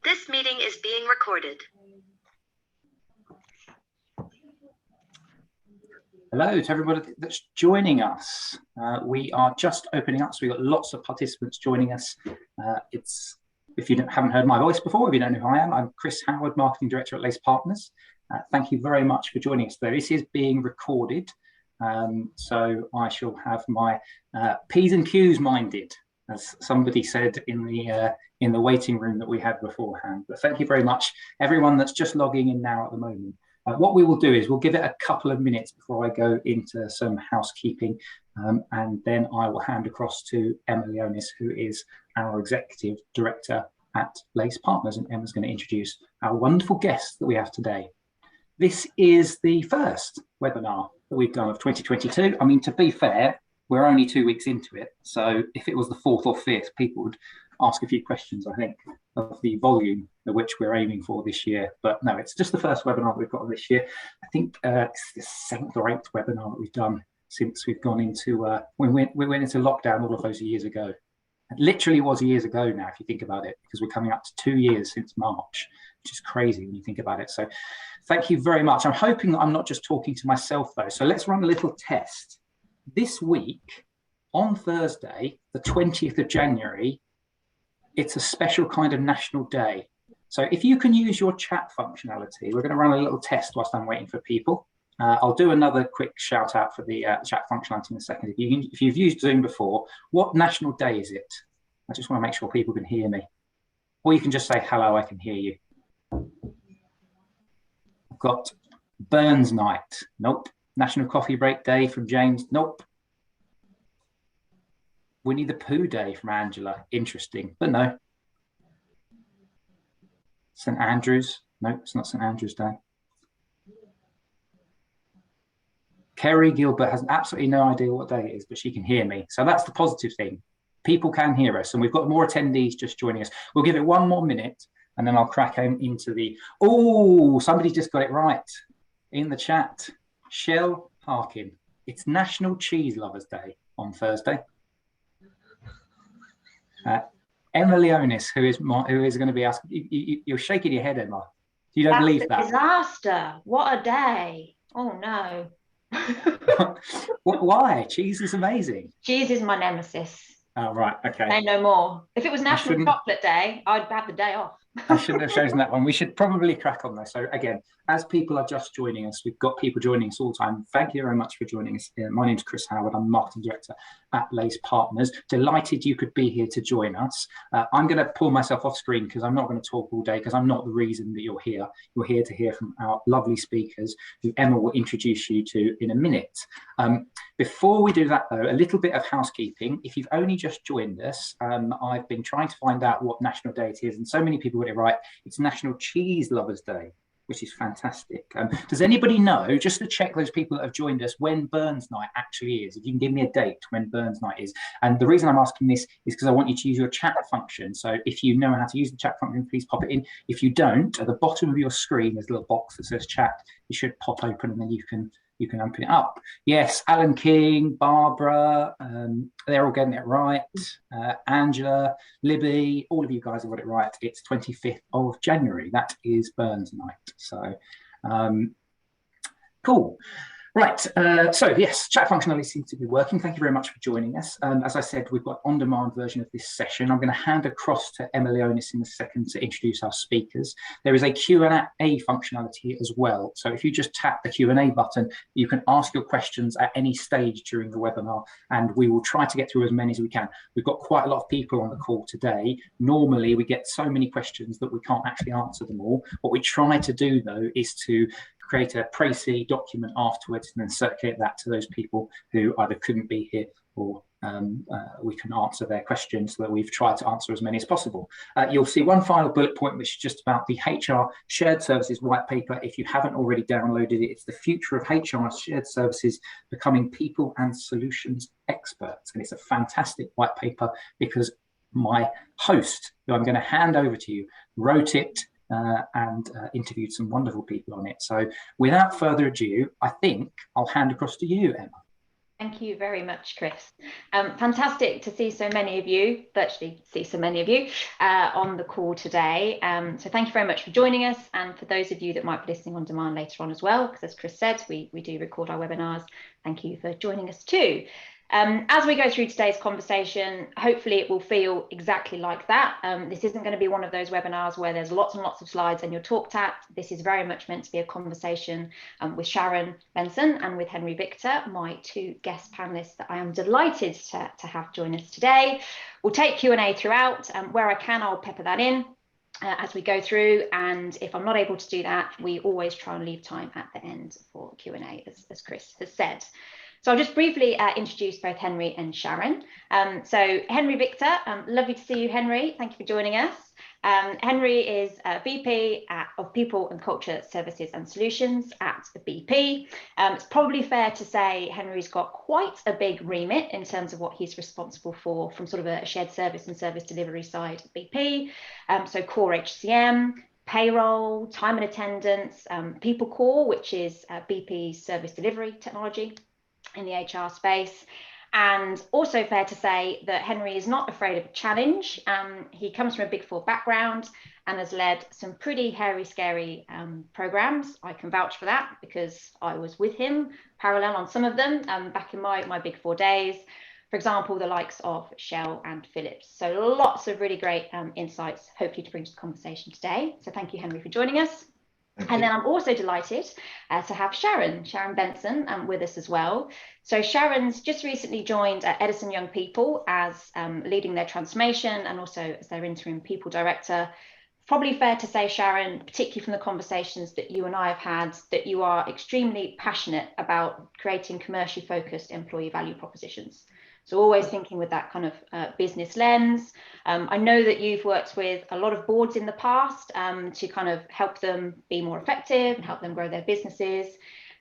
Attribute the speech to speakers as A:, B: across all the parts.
A: This meeting is being recorded.
B: Hello to everybody that's joining us. We are just opening up, so we've got lots of participants joining us. If you haven't heard my voice before, if you don't know who I am, I'm Chris Howard, Marketing Director at Lace Partners. Thank you very much for joining us today. This is being recorded, so I shall have my P's and Q's minded, as somebody said in the waiting room that we had beforehand. But thank you very much, everyone that's just logging in now at the moment. What we will do is we'll give it a couple of minutes before I go into some housekeeping, and then I will hand across to Emma Leonis, who is our Executive Director at Lace Partners, and Emma's going to introduce our wonderful guest that we have today. This is the first webinar that we've done of 2022. I mean, to be fair, we're only 2 weeks into it, so if it was the fourth or fifth, people would ask a few questions, I think, of the volume at which we're aiming for this year. But no, it's just the first webinar that we've got this year. I think it's the 7th or 8th webinar that we've done since we've gone into, we went into lockdown all of those years ago. It literally was years ago now, if you think about it, because we're coming up to 2 years since March, which is crazy when you think about it. So thank you very much. I'm hoping that I'm not just talking to myself though. So let's run a little test. This week, on Thursday, the 20th of January, it's a special kind of national day. So if you can use your chat functionality, we're going to run a little test whilst I'm waiting for people. I'll do another quick shout out for the chat functionality in a second. If you've used Zoom before, what national day is it? I just want to make sure people can hear me. Or you can just say, hello, I can hear you. I've got Burns Night. Nope. National Coffee Break Day from James. Nope. Winnie the Pooh Day from Angela. Interesting, but no. St. Andrews. No, it's not St. Andrews Day. Kerry Gilbert has absolutely no idea what day it is, but she can hear me. So that's the positive thing. People can hear us, and we've got more attendees just joining us. We'll give it 1 more minute, and then I'll crack into the... Oh, somebody just got it right in the chat. Shell Harkin. It's National Cheese Lovers Day on Thursday. Emma Leonis, who is going to be asking, you're shaking your head, Emma. You don't believe that?
C: Disaster. What a day. Oh no.
B: Why? Cheese is amazing.
C: Cheese is my nemesis.
B: Oh, right. Okay.
C: Say no more. If it was National Chocolate Day, I'd have the day off.
B: I shouldn't have chosen that one. We should probably crack on though. So again, as people are just joining us, we've got people joining us all the time. Thank you very much for joining us. My name's Chris Howard. I'm Marketing Director at Lace Partners. Delighted you could be here to join us. I'm going to pull myself off screen because I'm not going to talk all day because I'm not the reason that you're here. You're here to hear from our lovely speakers who Emma will introduce you to in a minute. Before we do that though, a little bit of housekeeping. If you've only just joined us, I've been trying to find out what national day it is, and so many people got it right. It's National Cheese Lovers Day, which is fantastic. Does anybody know, just to check those people that have joined us, when Burns Night actually is? If you can give me a date when Burns Night is. And the reason I'm asking this is because I want you to use your chat function. So if you know how to use the chat function, please pop it in. If you don't, at the bottom of your screen, there's a little box that says chat. It should pop open and then you can open it up. Yes, Alan King, Barbara, they're all getting it right. Angela, Libby, all of you guys have got it right. It's 25th of January. That is Burns Night. So, cool. Right, so yes, chat functionality seems to be working. Thank you very much for joining us. As I said, we've got an on-demand version of this session. I'm going to hand across to Emma Leonis in a second to introduce our speakers. There is a Q&A functionality as well. So if you just tap the Q&A button, you can ask your questions at any stage during the webinar, and we will try to get through as many as we can. We've got quite a lot of people on the call today. Normally, we get so many questions that we can't actually answer them all. What we try to do, though, is to create a précis document afterwards and then circulate that to those people who either couldn't be here or we can answer their questions, so that we've tried to answer as many as possible. You'll see one final bullet point, which is just about the HR Shared Services white paper. If you haven't already downloaded it, it's the future of HR Shared Services, becoming people and solutions experts. And it's a fantastic white paper because my host, who I'm going to hand over to you, wrote it and interviewed some wonderful people on it. So without further ado, I think I'll hand across to you, Emma.
C: Thank you very much, Chris. Fantastic to see so many of you, virtually see so many of you on the call today. So thank you very much for joining us. And for those of you that might be listening on demand later on as well, because as Chris said, we do record our webinars. Thank you for joining us too. As we go through today's conversation, hopefully it will feel exactly like that. This isn't going to be one of those webinars where there's lots and lots of slides and you're talked at. This is very much meant to be a conversation with Sharon Benson and with Henry Victor, my two guest panelists that I am delighted to have join us today. We'll take Q&A throughout. Where I can, I'll pepper that in as we go through. And if I'm not able to do that, we always try and leave time at the end for Q&A, as Chris has said. So I'll just briefly introduce both Henry and Sharon. So Henry Victor, lovely to see you, Henry. Thank you for joining us. Henry is VP of People and Culture Services and Solutions at the BP. It's probably fair to say Henry's got quite a big remit in terms of what he's responsible for from sort of a shared service and service delivery side at BP. So core HCM, payroll, time and attendance, People Core, which is BP's service delivery technology in the HR space. And also fair to say that Henry is not afraid of a challenge. He comes from a Big Four background and has led some pretty hairy, scary programs. I can vouch for that because I was with him parallel on some of them back in my Big Four days. For example, the likes of Shell and Philips. So lots of really great insights, hopefully to bring to the conversation today. So thank you, Henry, for joining us. And then I'm also delighted to have Sharon Benson with us as well. So Sharon's just recently joined Edison Young People as leading their transformation and also as their interim people director. Probably fair to say, Sharon, particularly from the conversations that you and I have had, that you are extremely passionate about creating commercially focused employee value propositions. So always thinking with that kind of business lens. I know that you've worked with a lot of boards in the past to kind of help them be more effective and help them grow their businesses.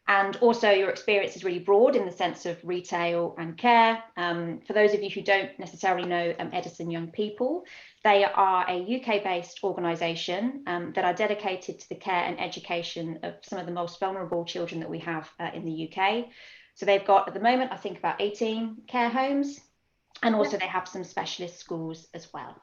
C: And also your experience is really broad in the sense of retail and care. For those of you who don't necessarily know Edison Young People, they are a UK-based organisation that are dedicated to the care and education of some of the most vulnerable children that we have in the UK. So they've got, at the moment, I think about 18 care homes, and also they have some specialist schools as well.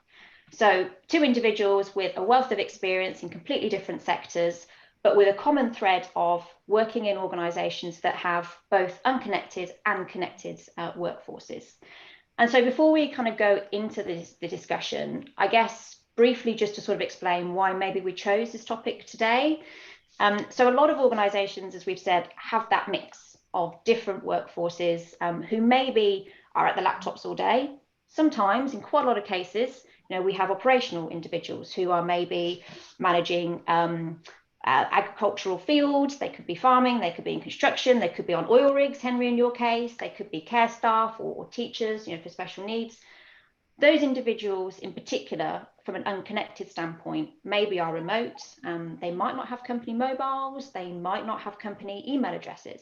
C: So two individuals with a wealth of experience in completely different sectors, but with a common thread of working in organisations that have both unconnected and connected workforces. And so before we kind of go into the discussion, I guess briefly just to sort of explain why maybe we chose this topic today. So a lot of organisations, as we've said, have that mix of different workforces who maybe are at the laptops all day. Sometimes, in quite a lot of cases, you know, we have operational individuals who are maybe managing agricultural fields. They could be farming, they could be in construction, they could be on oil rigs, Henry, in your case, they could be care staff or teachers, you know, for special needs. Those individuals in particular, from an unconnected standpoint, maybe are remote. They might not have company mobiles, they might not have company email addresses.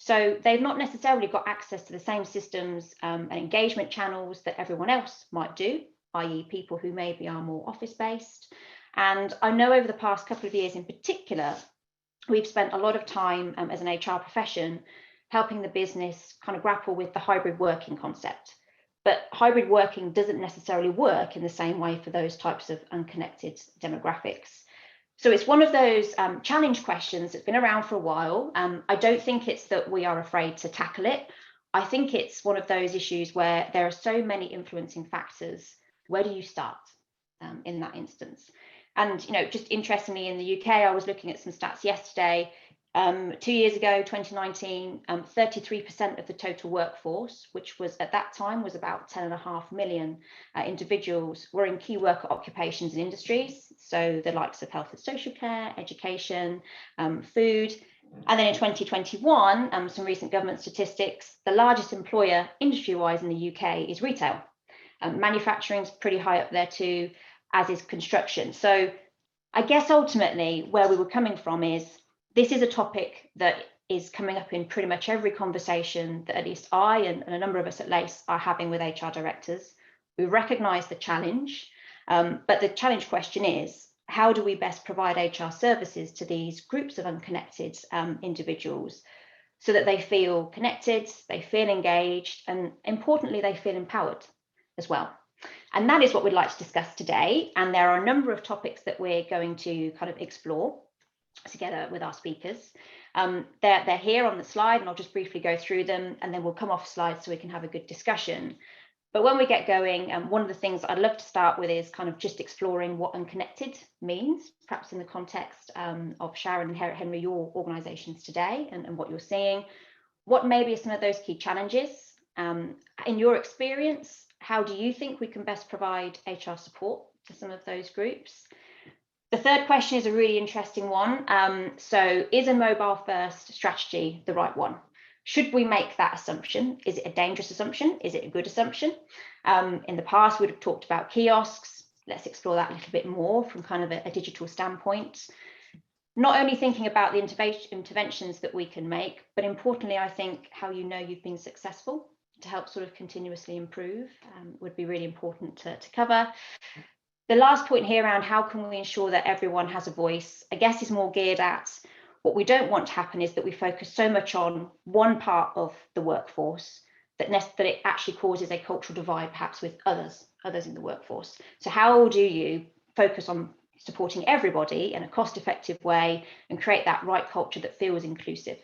C: So they've not necessarily got access to the same systems and engagement channels that everyone else might do, i.e. people who maybe are more office-based. And I know over the past couple of years in particular, we've spent a lot of time as an HR profession helping the business kind of grapple with the hybrid working concept. But hybrid working doesn't necessarily work in the same way for those types of unconnected demographics. So it's one of those challenge questions that's been around for a while. I don't think it's that we are afraid to tackle it. I think it's one of those issues where there are so many influencing factors. Where do you start in that instance? And, you know, just interestingly, in the UK, I was looking at some stats yesterday. 2 years ago, 2019, 33% of the total workforce, which was at that time was about 10.5 million individuals, were in key worker occupations and industries. So the likes of health and social care, education, food. And then in 2021, some recent government statistics, the largest employer industry-wise in the UK is retail. Manufacturing is pretty high up there too, as is construction. So I guess ultimately where we were coming from is, this is a topic that is coming up in pretty much every conversation that at least I and a number of us at LACE are having with HR directors. We recognise the challenge, but the challenge question is, how do we best provide HR services to these groups of unconnected individuals so that they feel connected, they feel engaged, and importantly, they feel empowered as well. And that is what we'd like to discuss today. And there are a number of topics that we're going to kind of explore together with our speakers. They're here on the slide, and I'll just briefly go through them, and then we'll come off slides so we can have a good discussion. But when we get going, one of the things I'd love to start with is kind of just exploring what unconnected means, perhaps in the context of Sharon and Henry, your organisations today, and what you're seeing. What maybe are some of those key challenges? In your experience, how do you think we can best provide HR support to some of those groups? The third question is a really interesting one. So is a mobile first strategy the right one? Should we make that assumption? Is it a dangerous assumption? Is it a good assumption? In the past, we'd have talked about kiosks. Let's explore that a little bit more from kind of a digital standpoint. Not only thinking about the interventions that we can make, but importantly, I think how you know you've been successful to help sort of continuously improve would be really important to cover. The last point here around how can we ensure that everyone has a voice, I guess is more geared at what we don't want to happen is that we focus so much on one part of the workforce that it actually causes a cultural divide, perhaps with others in the workforce. So how do you focus on supporting everybody in a cost-effective way and create that right culture that feels inclusive?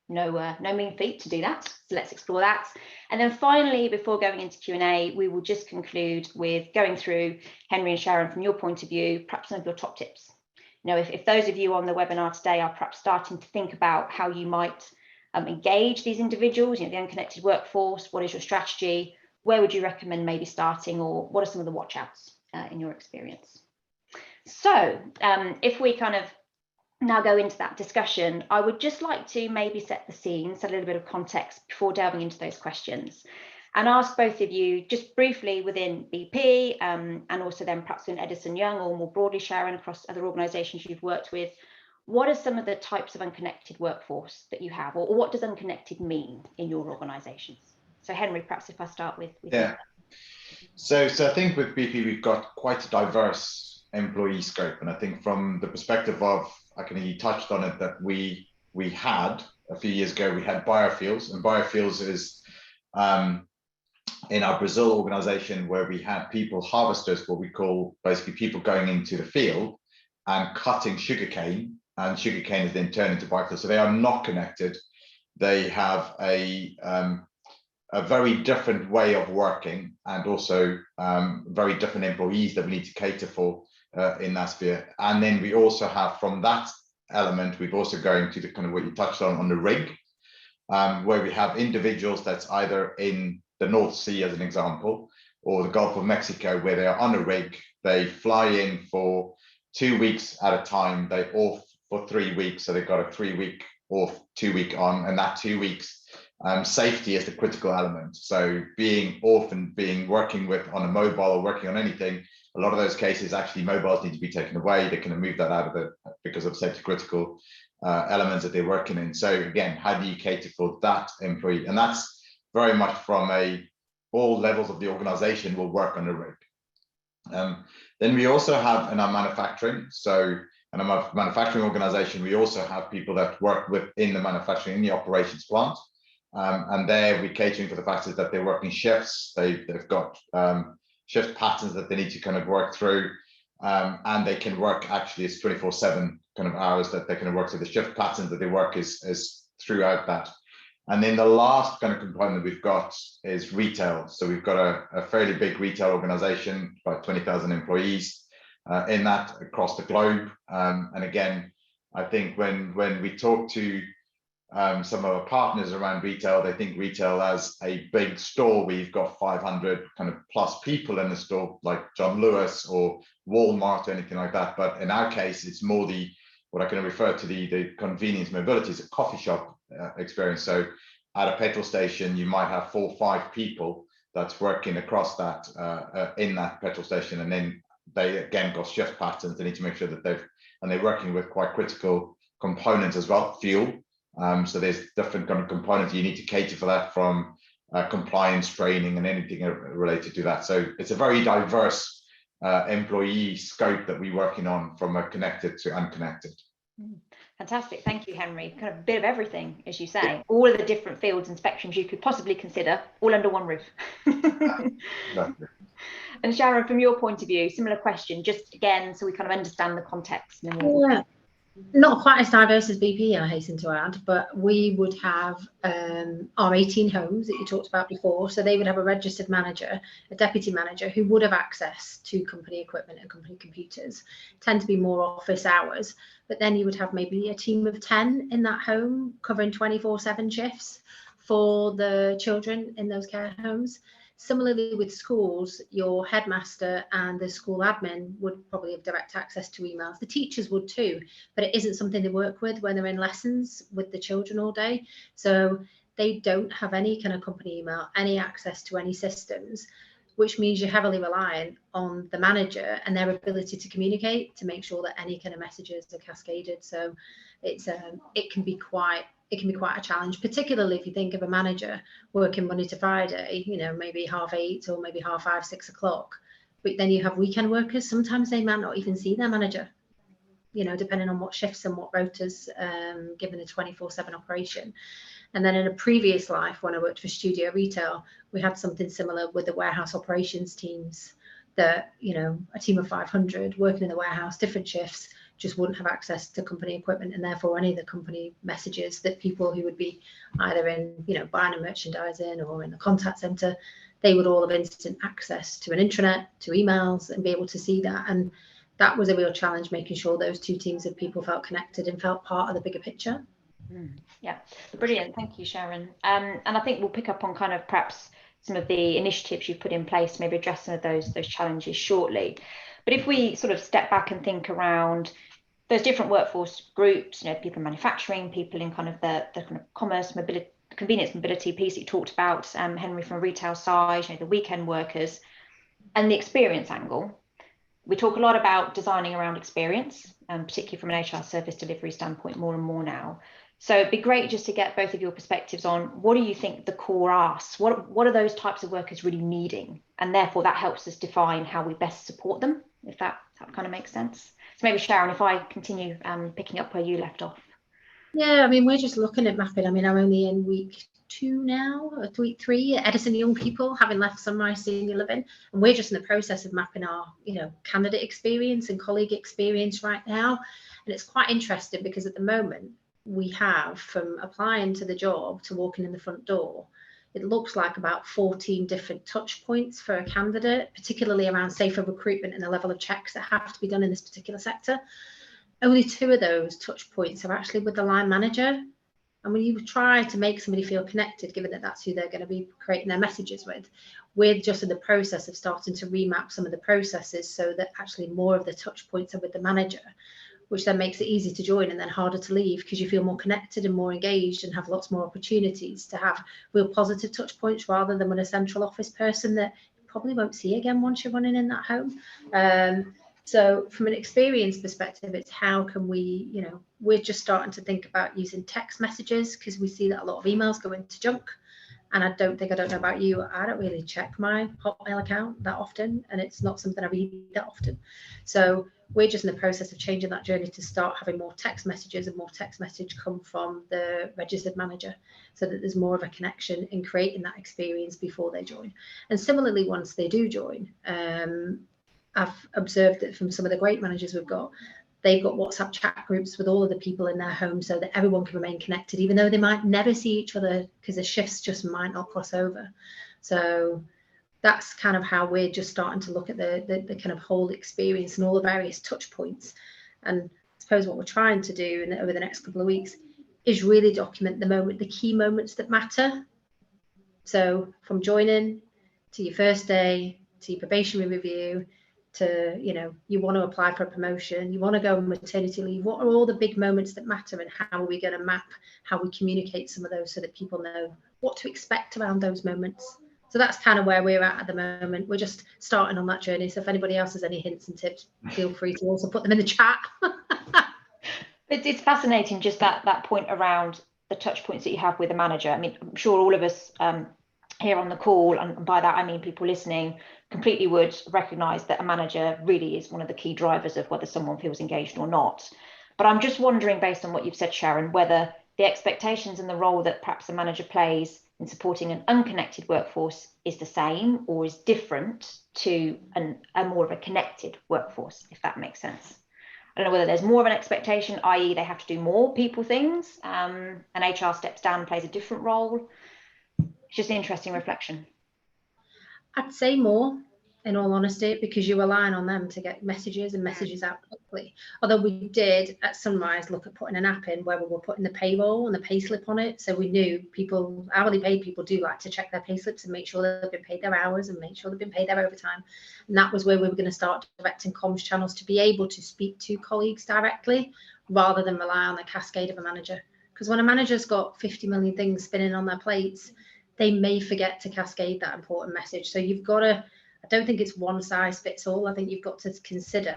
C: No mean feat to do that. So let's explore that. And then finally, before going into Q&A, we will just conclude with going through, Henry and Sharon, from your point of view, perhaps some of your top tips. You know, if those of you on the webinar today are perhaps starting to think about how you might engage these individuals, the unconnected workforce, what is your strategy? Where would you recommend maybe starting, or what are some of the watch outs in your experience? So if we kind of now go into that discussion, I would just like to maybe set the scene, set a little bit of context before delving into those questions, and ask both of you just briefly within BP and also then perhaps in Edison Young, or more broadly, Sharon, across other organisations you've worked with, what are some of the types of unconnected workforce that you have, or what does unconnected mean in your organisations? So Henry, perhaps if I start with
D: you. So I think with BP, we've got quite a diverse employee scope. And I think from the perspective of, you touched on it, that we had a few years ago, we had biofuels, and biofuels is in our Brazil organization, where we had people, harvesters, what we call basically people going into the field and cutting sugarcane, and sugarcane is then turned into biofuels. So they are not connected. They have a very different way of working, and also very different employees that we need to cater for in that sphere. And then we also have, from that element, we've also going to the kind of what you touched on the rig, where we have individuals that's either in the North Sea, as an example, or the Gulf of Mexico, where they are on a rig. They fly in for 2 weeks at a time. They off for 3 weeks, so they've got a 3-week off, 2-week on, and that 2 weeks, safety is the critical element. So being off and working on a mobile or working on anything, a lot of those cases, actually mobiles need to be taken away. They can move that out of it because of safety critical elements that they're working in. So again, how do you cater for that employee? And that's very much from all levels of the organization will work on the rig. Then we also have in our manufacturing, so in our manufacturing organization, we also have people that work within the manufacturing, in the operations plant. And there we're catering for the fact that they're working shifts. They've got shift patterns that they need to kind of work through, and they can work, actually it's 24/7 kind of hours that they can work. So the shift patterns that they work is throughout that. And then the last kind of component we've got is retail. So we've got a fairly big retail organization, about 20,000 employees in that across the globe. And again, I think when we talk to some of our partners around retail, they think retail as a big store where you've got 500 kind of plus people in the store, like John Lewis or Walmart or anything like that. But in our case, it's more what I can refer to the convenience mobility, is a coffee shop experience. So at a petrol station, you might have 4 or 5 people that's working across that in that petrol station, and then they again got shift patterns. They need to make sure that they're working with quite critical components as well, fuel. So there's different kind of components you need to cater for that, from compliance training and anything related to that. So it's a very diverse employee scope that we're working on, from a connected to unconnected.
C: Fantastic. Thank you, Henry. Kind of a bit of everything, as you say, all of the different fields and spectrums you could possibly consider, all under one roof.
D: Exactly.
C: And Sharon, from your point of view, similar question, just again, so we kind of understand the context.
E: Yeah. Not quite as diverse as BP, I hasten to add, but we would have our 18 homes that you talked about before. So they would have a registered manager, a deputy manager who would have access to company equipment and company computers, tend to be more office hours. But then you would have maybe a team of 10 in that home covering 24/7 shifts for the children in those care homes. Similarly with schools, your headmaster and the school admin would probably have direct access to emails. The teachers would too, but it isn't something they work with when they're in lessons with the children all day. So they don't have any kind of company email, any access to any systems, which means you're heavily reliant on the manager and their ability to communicate to make sure that any kind of messages are cascaded. So it can be quite a challenge, particularly if you think of a manager working Monday to Friday, maybe 8:30 or maybe 5:30, 6 o'clock. But then you have weekend workers. Sometimes they might not even see their manager, depending on what shifts and what rotas, given a 24/7 operation. And then in a previous life, when I worked for Studio Retail, we had something similar with the warehouse operations teams that, a team of 500 working in the warehouse, different shifts, just wouldn't have access to company equipment and therefore any of the company messages that people who would be either in, buying and merchandising or in the contact center, they would all have instant access to an intranet, to emails, and be able to see that. And that was a real challenge, making sure those two teams of people felt connected and felt part of the bigger picture.
C: Yeah, brilliant. Thank you, Sharon. And I think we'll pick up on kind of perhaps some of the initiatives you've put in place, maybe address some of those challenges shortly. But if we sort of step back and think around those different workforce groups, people in manufacturing, people in kind of the kind of commerce, mobility, convenience mobility piece that you talked about, Henry, from a retail side, the weekend workers, and the experience angle. We talk a lot about designing around experience, particularly from an HR service delivery standpoint, more and more now. So it'd be great just to get both of your perspectives on what do you think the core asks? What are those types of workers really needing? And therefore that helps us define how we best support them, if that kind of makes sense. So maybe Sharon, if I continue picking up where you left off.
E: Yeah, we're just looking at mapping. I'm only in week 2 now, or week 3 at Edison Young People, having left Sunrise Senior Living, and we're just in the process of mapping our, candidate experience and colleague experience right now. And it's quite interesting because at the moment we have, from applying to the job to walking in the front door, it looks like about 14 different touch points for a candidate, particularly around safer recruitment and the level of checks that have to be done in this particular sector. Only 2 of those touch points are actually with the line manager. And when you try to make somebody feel connected, given that that's who they're going to be creating their messages with, we're just in the process of starting to remap some of the processes so that actually more of the touch points are with the manager, which then makes it easy to join and then harder to leave because you feel more connected and more engaged and have lots more opportunities to have real positive touch points rather than with a central office person that you probably won't see again once you're running in that home. So from an experience perspective, it's how can we, we're just starting to think about using text messages because we see that a lot of emails go into junk. And I don't know about you, I don't really check my Hotmail account that often, and it's not something I read that often. So we're just in the process of changing that journey to start having more text messages and more text message come from the registered manager so that there's more of a connection in creating that experience before they join. And similarly, once they do join, I've observed that from some of the great managers we've got, they've got WhatsApp chat groups with all of the people in their home so that everyone can remain connected, even though they might never see each other because the shifts just might not cross over. So that's kind of how we're just starting to look at the kind of whole experience and all the various touch points. And I suppose what we're trying to do over the next couple of weeks is really document the key moments that matter. So from joining to your first day, to your probationary review, to, you want to apply for a promotion, you want to go on maternity leave, what are all the big moments that matter and how are we going to map how we communicate some of those so that people know what to expect around those moments. So that's kind of where we're at the moment. We're just starting on that journey. So if anybody else has any hints and tips, feel free to also put them in the chat.
C: It's fascinating, just that point around the touch points that you have with the manager. I'm sure all of us here on the call, and by that I mean people listening, completely would recognise that a manager really is one of the key drivers of whether someone feels engaged or not. But I'm just wondering, based on what you've said, Sharon, whether the expectations and the role that perhaps a manager plays in supporting an unconnected workforce is the same or is different to a more of a connected workforce, if that makes sense. I don't know whether there's more of an expectation, i.e. they have to do more people things, and HR steps down and plays a different role. It's just an interesting reflection.
E: I'd say more, in all honesty, because you're relying on them to get messages and messages out quickly. Although we did at Sunrise look at putting an app in where we were putting the payroll and the pay slip on it. So we knew people, hourly paid people, do like to check their pay slips and make sure they've been paid their hours and make sure they've been paid their overtime. And that was where we were going to start directing comms channels to be able to speak to colleagues directly rather than rely on the cascade of a manager. Because when a manager's got 50 million things spinning on their plates, they may forget to cascade that important message. So you've got to, I don't think it's one size fits all. I think you've got to consider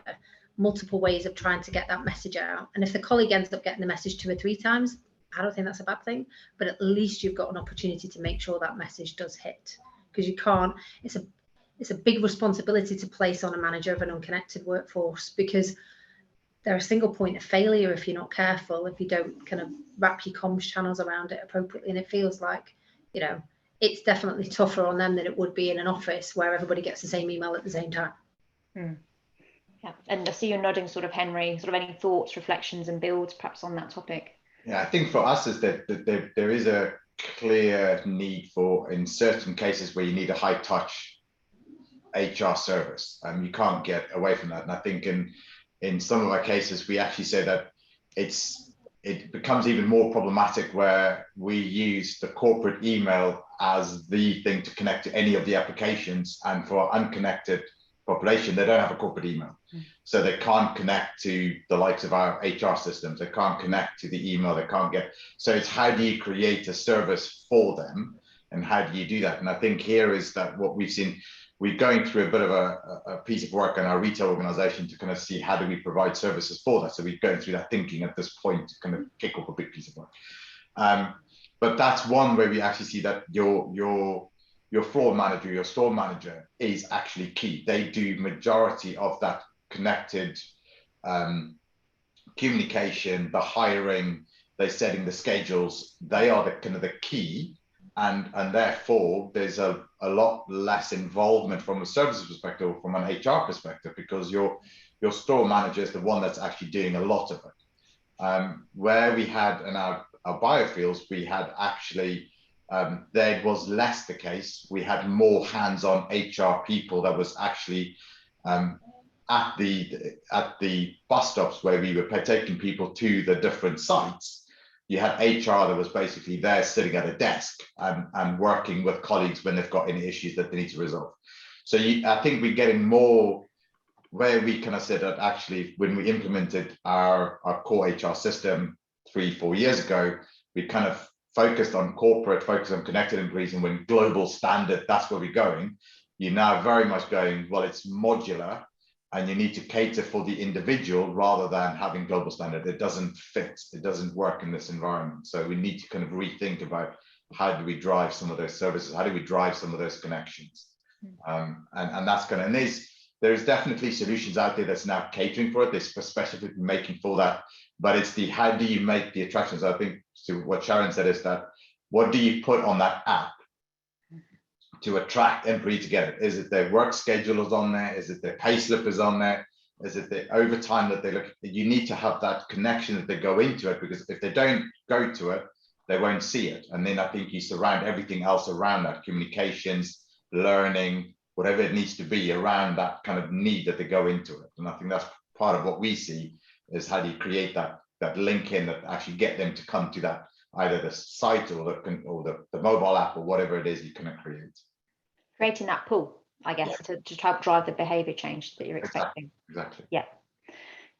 E: multiple ways of trying to get that message out. And if the colleague ends up getting the message 2 or 3 times, I don't think that's a bad thing, but at least you've got an opportunity to make sure that message does hit, because you can't, it's a big responsibility to place on a manager of an unconnected workforce, because they're a single point of failure if you're not careful, if you don't kind of wrap your comms channels around it appropriately. And it feels like, you know, it's definitely tougher on them than it would be in an office where everybody gets the same email at the same time.
C: Yeah, and I see you nodding, sort of, Henry, sort of any thoughts, reflections and builds perhaps on that topic?
D: Yeah, I think for us is that there is a clear need for, in certain cases where you need a high touch HR service, and you can't get away from that. And I think in some of our cases, we actually say that it becomes even more problematic where we use the corporate email as the thing to connect to any of the applications, and for unconnected population, they don't have a corporate email. So they can't connect to the likes of our HR systems, they can't connect to the email, they can't get, so it's how do you create a service for them and how do you do that? And I think here is that what we've seen, we're going through a bit of a piece of work in our retail organization to kind of see how do we provide services for that. So we're going through that thinking at this point to kind of kick off a big piece of work. But that's one where we actually see that your floor manager, your store manager is actually key. They do majority of that connected communication, the hiring, they're setting the schedules. They are the kind of the key. And therefore, there's a lot less involvement from a services perspective or from an HR perspective, because your store manager is the one that's actually doing a lot of it. Where we had in our biofields, we had actually, there was less the case. We had more hands-on HR people that was actually at the bus stops where we were taking people to the different sites. You had HR that was basically there sitting at a desk and working with colleagues when they've got any issues that they need to resolve. So I think we're getting more where we kind of said that actually when we implemented our core HR system 3-4 years ago, we kind of focused on corporate, focused on connected employees, and when global standard, that's where we're going. You're now very much going, well, it's modular, and you need to cater for the individual rather than having global standard. It doesn't fit, it doesn't work in this environment. So we need to kind of rethink about how do we drive some of those services, how do we drive some of those connections? And that's kind of, and there's definitely solutions out there that's now catering for it, they're specifically making for that, but it's the how do you make the attractions? I think to what Sharon said is that, what do you put on that app to attract employees to get it? Is it their work schedule is on there? Is it their pay slip is on there? Is it the overtime that they look at? You need to have that connection that they go into it, because if they don't go to it, they won't see it. And then I think you surround everything else around that, communications, learning, whatever it needs to be around that kind of need that they go into it. And I think that's part of what we see is how do you create that link in that actually get them to come to that, either the site or the mobile app or whatever it is you can create.
C: Creating that pull, I guess, to help drive the behaviour change that you're expecting.
D: Exactly.
C: Yeah.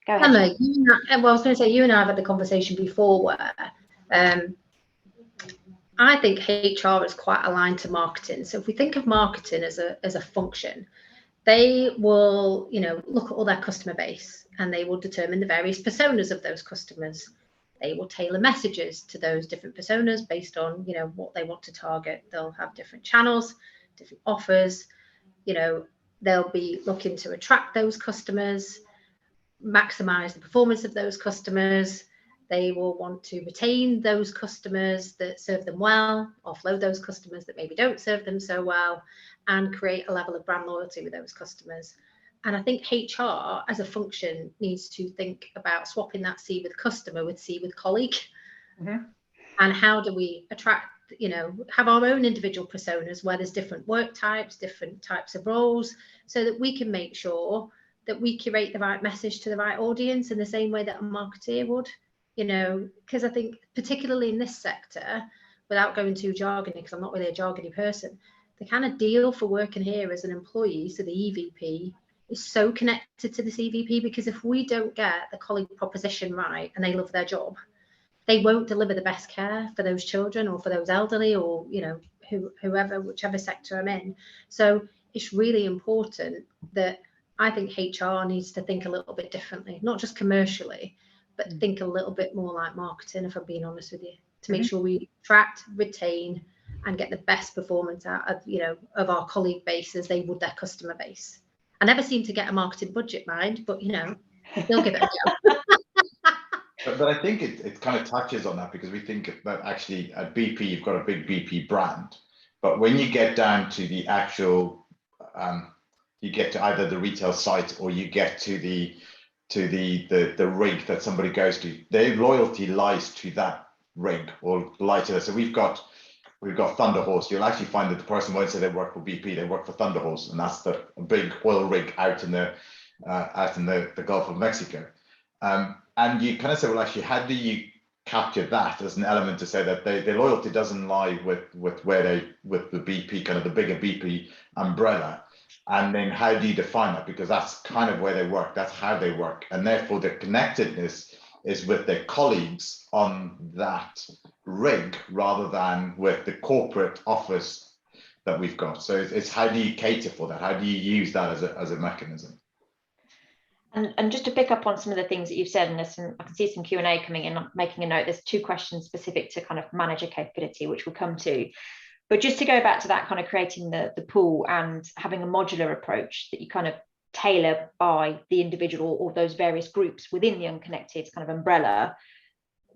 C: Go ahead.
E: Emma, I was going to say, you and I have had the conversation before where I think HR is quite aligned to marketing. So if we think of marketing as a function, they will, look at all their customer base and they will determine the various personas of those customers. They will tailor messages to those different personas based on, what they want to target. They'll have different channels, different offers, they'll be looking to attract those customers. maximize the performance of those customers. They will want to retain those customers that serve them well, offload those customers that maybe don't serve them so well, and create a level of brand loyalty with those customers. And I think HR as a function needs to think about swapping that C with customer with C with colleague.
C: Mm-hmm.
E: And how do we attract, have our own individual personas where there's different work types, different types of roles, so that we can make sure that we curate the right message to the right audience in the same way that a marketeer would, because I think particularly in this sector, without going too jargony, because I'm not really a jargony person, the kind of deal for working here as an employee, so the EVP, is so connected to this EVP, because if we don't get the colleague proposition right and they love their job, they won't deliver the best care for those children or for those elderly or, whoever, whichever sector I'm in. So it's really important that I think HR needs to think a little bit differently, not just commercially, but think a little bit more like marketing, if I'm being honest with you, to make sure we attract, retain, and get the best performance out of, of our colleague base as they would their customer base. I never seem to get a marketing budget, mind, but, they'll give it a go.
D: But I think it kind of touches on that, because we think that actually at BP, you've got a big BP brand. But when you get down to the actual, you get to either the retail site or you get to the rig that somebody goes to, their loyalty lies to that rig or lies to that. So we've got Thunder Horse. You'll actually find that the person won't say they work for BP, they work for Thunder Horse, and that's the big oil rig out in the Gulf of Mexico. And you kind of say, well, actually, how do you capture that as an element to say that their loyalty doesn't lie with the BP, kind of the bigger BP umbrella? And then how do you define that? Because that's kind of where they work, that's how they work. And therefore the connectedness is with their colleagues on that rig rather than with the corporate office that we've got. So it's how do you cater for that? How do you use that as a mechanism?
C: And just to pick up on some of the things that you've said, and I can see some Q&A coming in, I'm making a note, there's 2 questions specific to kind of manager capability, which we'll come to. But just to go back to that kind of creating the pool and having a modular approach that you kind of tailor by the individual or those various groups within the unconnected kind of umbrella,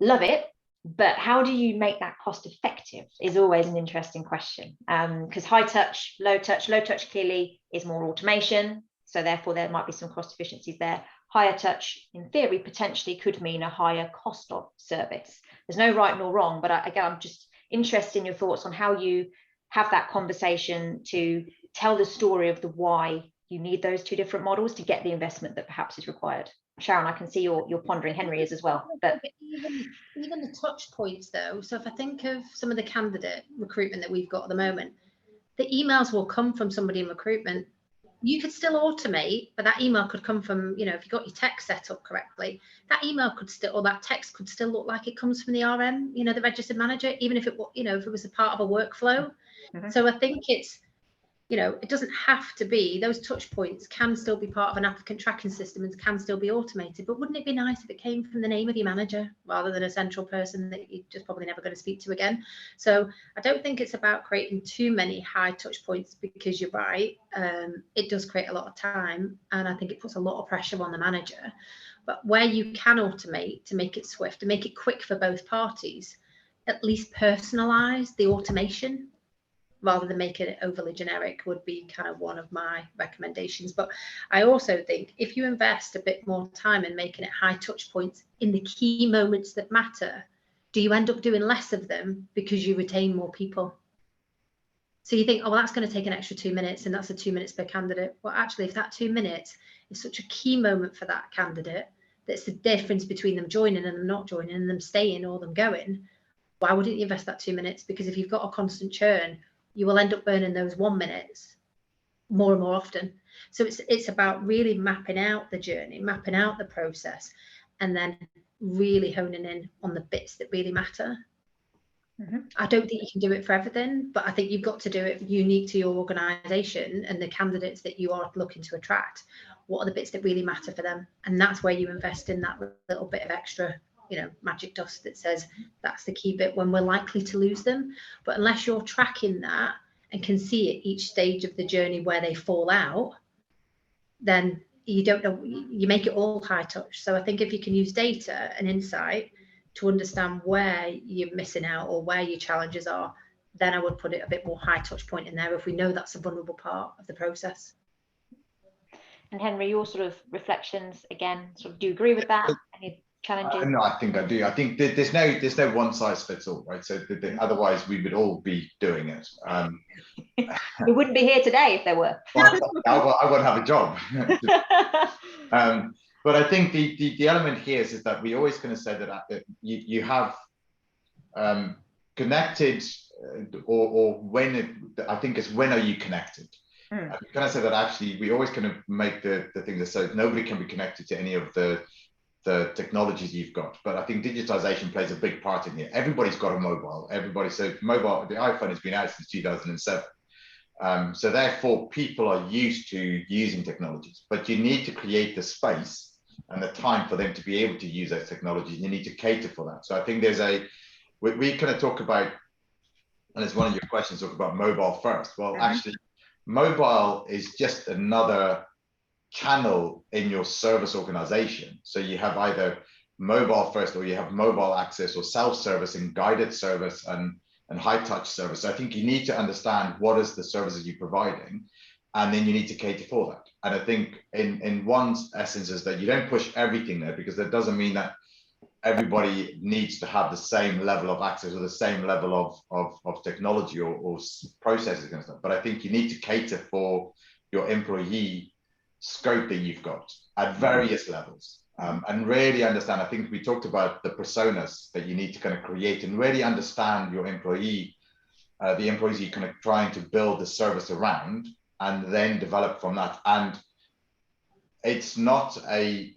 C: love it. But how do you make that cost effective is always an interesting question, because low touch clearly is more automation. So therefore, there might be some cost efficiencies there. Higher touch, in theory, potentially could mean a higher cost of service. There's no right nor wrong, but again, I'm just interested in your thoughts on how you have that conversation to tell the story of the why you need those 2 different models to get the investment that perhaps is required. Sharon, I can see you're pondering, Henry is as well. But
E: even the touch points, though. So if I think of some of the candidate recruitment that we've got at the moment, the emails will come from somebody in recruitment. You could still automate, but that email could come from, if you got your text set up correctly, that email could still, or that text could still look like it comes from the RM, the registered manager, even if it, if it was a part of a workflow. Mm-hmm. So I think it's, it doesn't have to be, those touch points can still be part of an applicant tracking system and can still be automated. But wouldn't it be nice if it came from the name of your manager rather than a central person that you're just probably never going to speak to again? So I don't think it's about creating too many high touch points, because you're right. It does create a lot of time, and I think it puts a lot of pressure on the manager. But where you can automate to make it swift and make it quick for both parties, at least personalize the automation rather than making it overly generic would be kind of one of my recommendations. But I also think if you invest a bit more time in making it high touch points in the key moments that matter, do you end up doing less of them because you retain more people? So you think, oh, well, that's going to take an extra 2 minutes, and that's a 2 minutes per candidate. Well, actually, if that 2 minutes is such a key moment for that candidate, that's the difference between them joining and them not joining, and them staying or them going, why wouldn't you invest that 2 minutes? Because if you've got a constant churn, you will end up burning those 1 minutes more and more often. So it's about really mapping out the journey, mapping out the process, and then really honing in on the bits that really matter. Mm-hmm. I don't think you can do it for everything, but I think you've got to do it unique to your organisation and the candidates that you are looking to attract. What are the bits that really matter for them? And that's where you invest in that little bit of extra, magic dust that says that's the key bit when we're likely to lose them. But unless you're tracking that and can see at each stage of the journey where they fall out, then you don't know, you make it all high touch. So I think if you can use data and insight to understand where you're missing out or where your challenges are, then I would put it a bit more high touch point in there if we know that's a vulnerable part of the process.
C: And Henry, your sort of reflections again, sort of, do you agree with that? Any challenges?
D: No, I think I do. I think there's no one size fits all, right? So otherwise we would all be doing it.
C: We wouldn't be here today if there were.
D: Well, I wouldn't have a job. But I think the element here is that we always going to say that you have connected, or when I think it's when are you connected? Can I say that actually we always kind of make the thing that says nobody can be connected to any of the technologies you've got, but I think digitization plays a big part in here. Everybody's got a mobile. So mobile, the iPhone has been out since 2007. So therefore, people are used to using technologies, but you need to create the space and the time for them to be able to use those technologies. You need to cater for that. So I think we kind of talk about, and it's one of your questions, talk about mobile first. Well, actually, mobile is just another channel in your service organization. So you have either mobile first, or you have mobile access, or self-service and guided service and high-touch service. So I think you need to understand what is the services you're providing, and then you need to cater for that. And I think in one essence is that you don't push everything there, because that doesn't mean that everybody needs to have the same level of access or the same level of technology or processes and stuff. But I think you need to cater for your employee scope that you've got at various levels, and really understand. I think we talked about the personas that you need to kind of create and really understand your employee, the employees you're kind of trying to build the service around, and then develop from that. And it's not a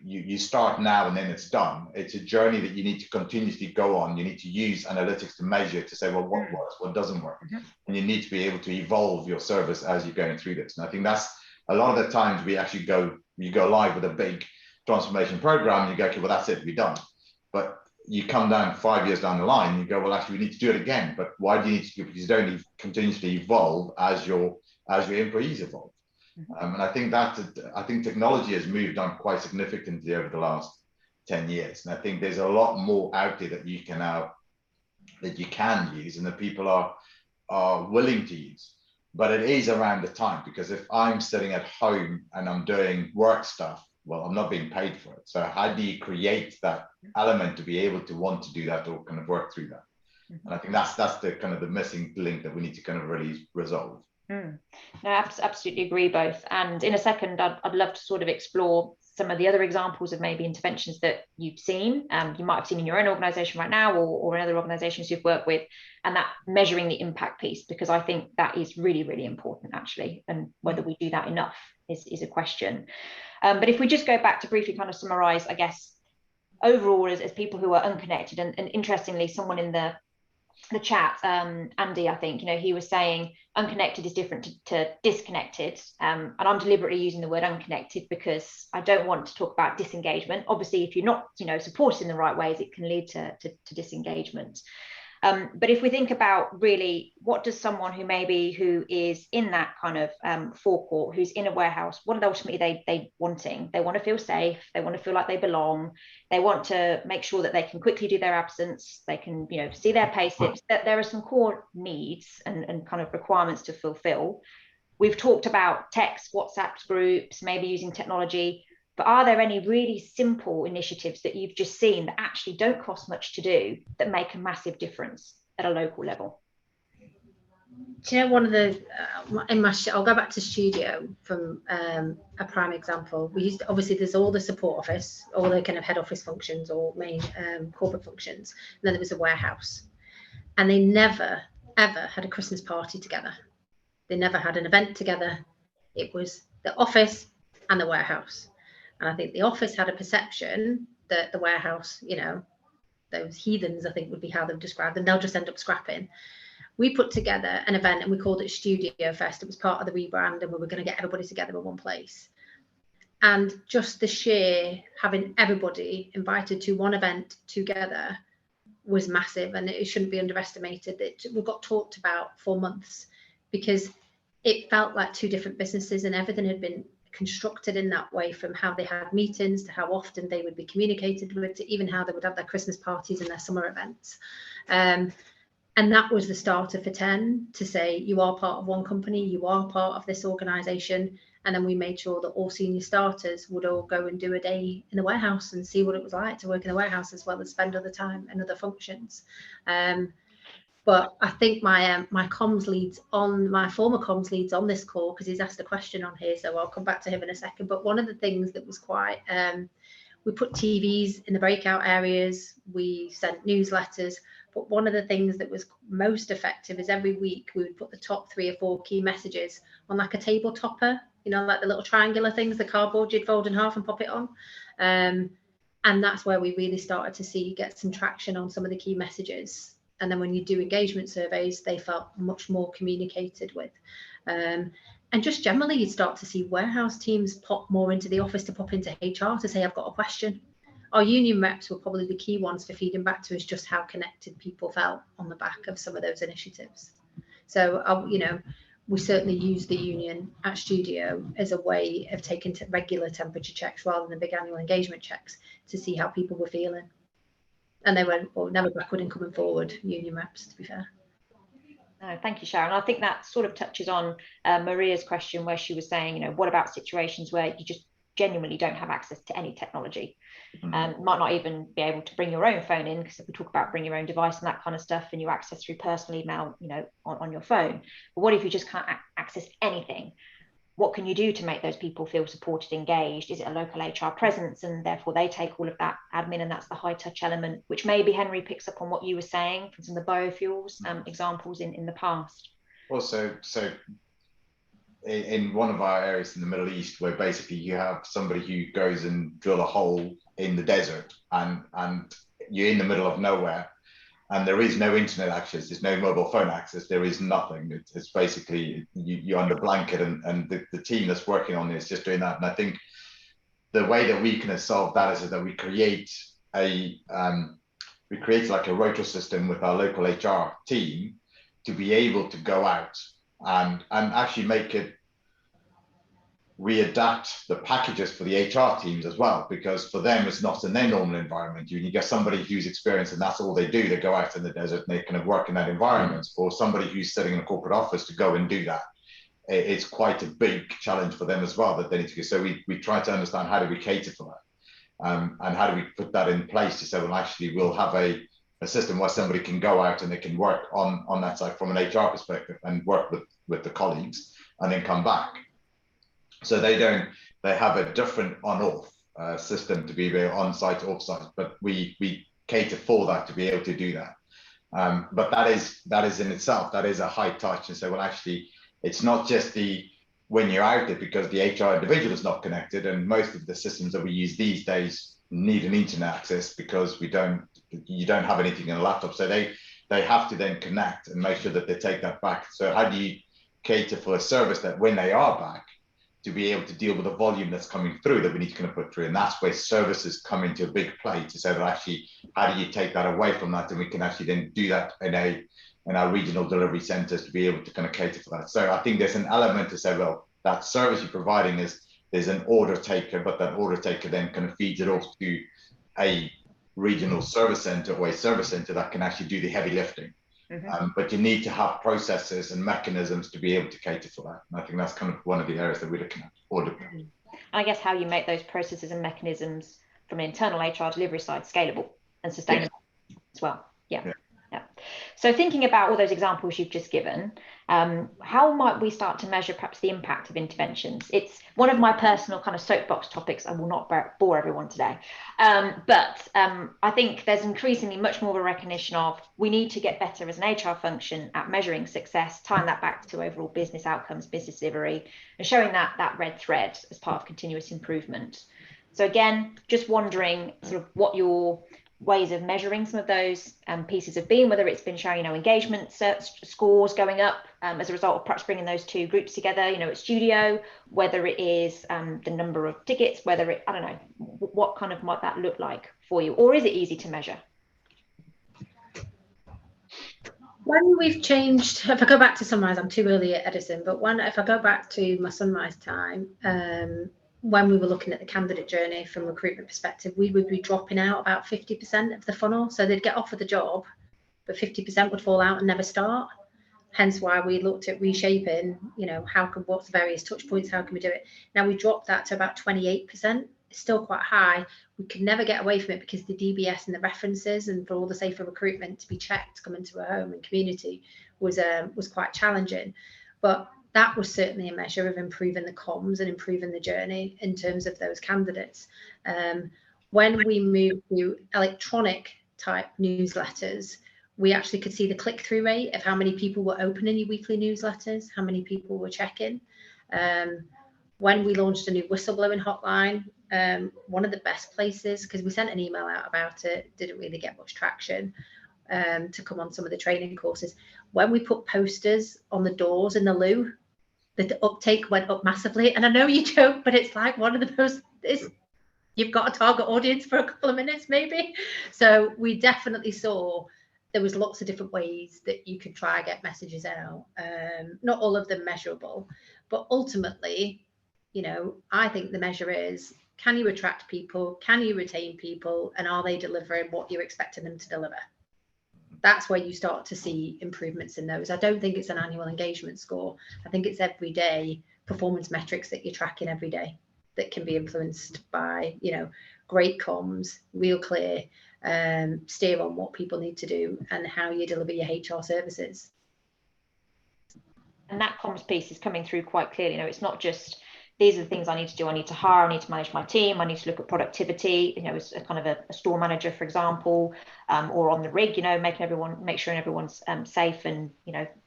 D: you start now and then it's done. It's a journey that you need to continuously go on. You need to use analytics to measure, to say, well, what works, what doesn't work, and you need to be able to evolve your service as you're going through this. And I think that's a lot of the times we actually you go live with a big transformation program, and you go, okay, well, that's it, we're done. But you come down 5 years down the line, and you go, well, actually, we need to do it again. But why do you need to do it? Because you don't need to continuously evolve as your employees evolve. And I think technology has moved on quite significantly over the last 10 years. And I think there's a lot more out there that you can use and that people are willing to use. But it is around the time, because if I'm sitting at home and I'm doing work stuff, well, I'm not being paid for it. So how do you create that element to be able to want to do that or kind of work through that? And I think that's the kind of the missing link that we need to kind of really resolve.
C: No, absolutely agree both. And in a second, I'd love to sort of explore some of the other examples of maybe interventions that you've seen, you might have seen in your own organization right now, or in other organizations you've worked with, and that measuring the impact piece, because I think that is really, really important actually. And whether we do that enough is a question. But if we just go back to briefly kind of summarize, I guess, overall as people who are unconnected, and interestingly, someone in the chat, Andy, I think, he was saying unconnected is different to disconnected, and I'm deliberately using the word unconnected because I don't want to talk about disengagement. Obviously, if you're not supported in the right ways, it can lead to disengagement. But if we think about really, what does someone who is in that kind of forecourt, who's in a warehouse, what ultimately they wanting? They want to feel safe. They want to feel like they belong. They want to make sure that they can quickly do their absence. They can, see their pay slips. That there are some core needs and kind of requirements to fulfill. We've talked about text, WhatsApp groups, maybe using technology. But are there any really simple initiatives that you've just seen that actually don't cost much to do that make a massive difference at a local level?
E: Do you know, one of the I'll go back to studio from a prime example. We used obviously there's all the support office, all the kind of head office functions or main corporate functions, and then there was a warehouse, and they never ever had a Christmas party together. They never had an event together. It was the office and the warehouse. And I think the office had a perception that the warehouse, those heathens, I think would be how they've described them, they'll just end up scrapping. We put together an event and we called it Studio Fest. It was part of the rebrand, and we were going to get everybody together in one place. And just the sheer having everybody invited to one event together was massive, and it shouldn't be underestimated. We got talked about for months because it felt like two different businesses and everything had been constructed in that way, from how they had meetings to how often they would be communicated with, to even how they would have their Christmas parties and their summer events. And that was the starter for 10, to say, you are part of one company, you are part of this organisation. And then we made sure that all senior starters would all go and do a day in the warehouse and see what it was like to work in the warehouse, as well as spend other time and other functions. But I think my comms leads on, my former comms leads on this call, because he's asked a question on here, so I'll come back to him in a second. But one of the things that was quite, we put TVs in the breakout areas, we sent newsletters, but one of the things that was most effective is every week we would put the top 3 or 4 key messages on like a table topper, you know, like the little triangular things, the cardboard you'd fold in half and pop it on. And that's where we really started to get some traction on some of the key messages. And then when you do engagement surveys, they felt much more communicated with. And just generally, you'd start to see warehouse teams pop more into the office, to pop into HR to say, I've got a question. Our union reps were probably the key ones for feeding back to us just how connected people felt on the back of some of those initiatives. So, you know, we certainly use the union at Studio as a way of taking regular temperature checks rather than big annual engagement checks to see how people were feeling. And they were never backward in coming forward, union reps, to be fair.
C: No, thank you, Sharon. I think that sort of touches on Maria's question, where she was saying, you know, what about situations where you just genuinely don't have access to any technology? Might not even be able to bring your own phone in, because if we talk about bring your own device and that kind of stuff, and you access through personal email, you know, on your phone. But what if you just can't access anything? What can you do to make those people feel supported, engaged? Is it a local HR presence, and therefore they take all of that admin, and that's the high touch element, which maybe Henry picks up on what you were saying from some of the biofuels examples in the past.
D: Also, so in one of our areas in the Middle East, where basically you have somebody who goes and drill a hole in the desert, and you're in the middle of nowhere, and there is no internet access, there's no mobile phone access, there is nothing. It's basically you're under blanket, and the team that's working on this just doing that. And I think the way that we can solve that is that we create like a rota system with our local HR team to be able to go out and actually make it, we adapt the packages for the HR teams as well, because for them it's not in their normal environment. You get somebody who's experienced and that's all they do, they go out in the desert and they kind of work in that environment, or somebody who's sitting in a corporate office to go and do that. It's quite a big challenge for them as well that they need to go. So we try to understand, how do we cater for that, and how do we put that in place to say, well, actually we'll have a system where somebody can go out and they can work on that side from an HR perspective and work with the colleagues and then come back. So they have a different on-off system to be very on-site, off-site, but we cater for that to be able to do that. But that is in itself, that is a high touch. And so, well, actually, it's not just when you're out there, because the HR individual is not connected, and most of the systems that we use these days need an internet access, because you don't have anything in a laptop. So they have to then connect and make sure that they take that back. So how do you cater for a service that when they are back, to be able to deal with the volume that's coming through that we need to kind of put through? And that's where services come into a big play, to say that actually, how do you take that away from that? And we can actually then do that in our regional delivery centers to be able to kind of cater for that. So I think there's an element to say, well, that service you're providing there's an order taker, but that order taker then kind of feeds it off to a regional service center or a service center that can actually do the heavy lifting. But you need to have processes and mechanisms to be able to cater for that. And I think that's kind of one of the areas that we're looking at.
C: I guess how you make those processes and mechanisms from an internal HR delivery side scalable and sustainable as well. Yeah. So thinking about all those examples you've just given, how might we start to measure perhaps the impact of interventions? It's one of my personal kind of soapbox topics. I will not bore everyone today. But I think there's increasingly much more of a recognition of we need to get better as an HR function at measuring success, tying that back to overall business outcomes, business delivery, and showing that red thread as part of continuous improvement. So again, just wondering sort of what your ways of measuring some of those pieces have been, whether it's been showing, engagement scores going up as a result of perhaps bringing those two groups together, at Studio, whether it is the number of tickets, whether it, I don't know, what kind of might that look like for you, or is it easy to measure?
E: When we've changed, if I go back to Sunrise, I'm too early at Edison, but if I go back to my Sunrise time, when we were looking at the candidate journey from a recruitment perspective, we would be dropping out about 50% of the funnel. So they'd get offered the job, but 50% would fall out and never start. Hence why we looked at reshaping, what's the various touch points, how can we do it? Now we dropped that to about 28%. It's still quite high. We could never get away from it because the DBS and the references and for all the safer recruitment to be checked coming to a home and community was quite challenging. But that was certainly a measure of improving the comms and improving the journey in terms of those candidates. When we moved to electronic type newsletters, we actually could see the click-through rate of how many people were opening your weekly newsletters, how many people were checking. When we launched a new whistleblowing hotline, one of the best places, because we sent an email out about it, didn't really get much traction to come on some of the training courses. When we put posters on the doors in the loo, the uptake went up massively. And I know you joke, but it's like one of the most, you've got a target audience for a couple of minutes maybe. So we definitely saw there was lots of different ways that you could try and get messages out. Not all of them measurable, but ultimately, I think the measure is, can you attract people? Can you retain people? And are they delivering what you're expecting them to deliver? That's where you start to see improvements in those. I don't think it's an annual engagement score. I think it's everyday performance metrics that you're tracking every day that can be influenced by, great comms, real clear, steer on what people need to do and how you deliver your HR services.
C: And that comms piece is coming through quite clearly. It's not just, these are the things I need to do. I need to hire, I need to manage my team, I need to look at productivity, as a kind of a store manager, for example, or on the rig, make sure everyone's safe and,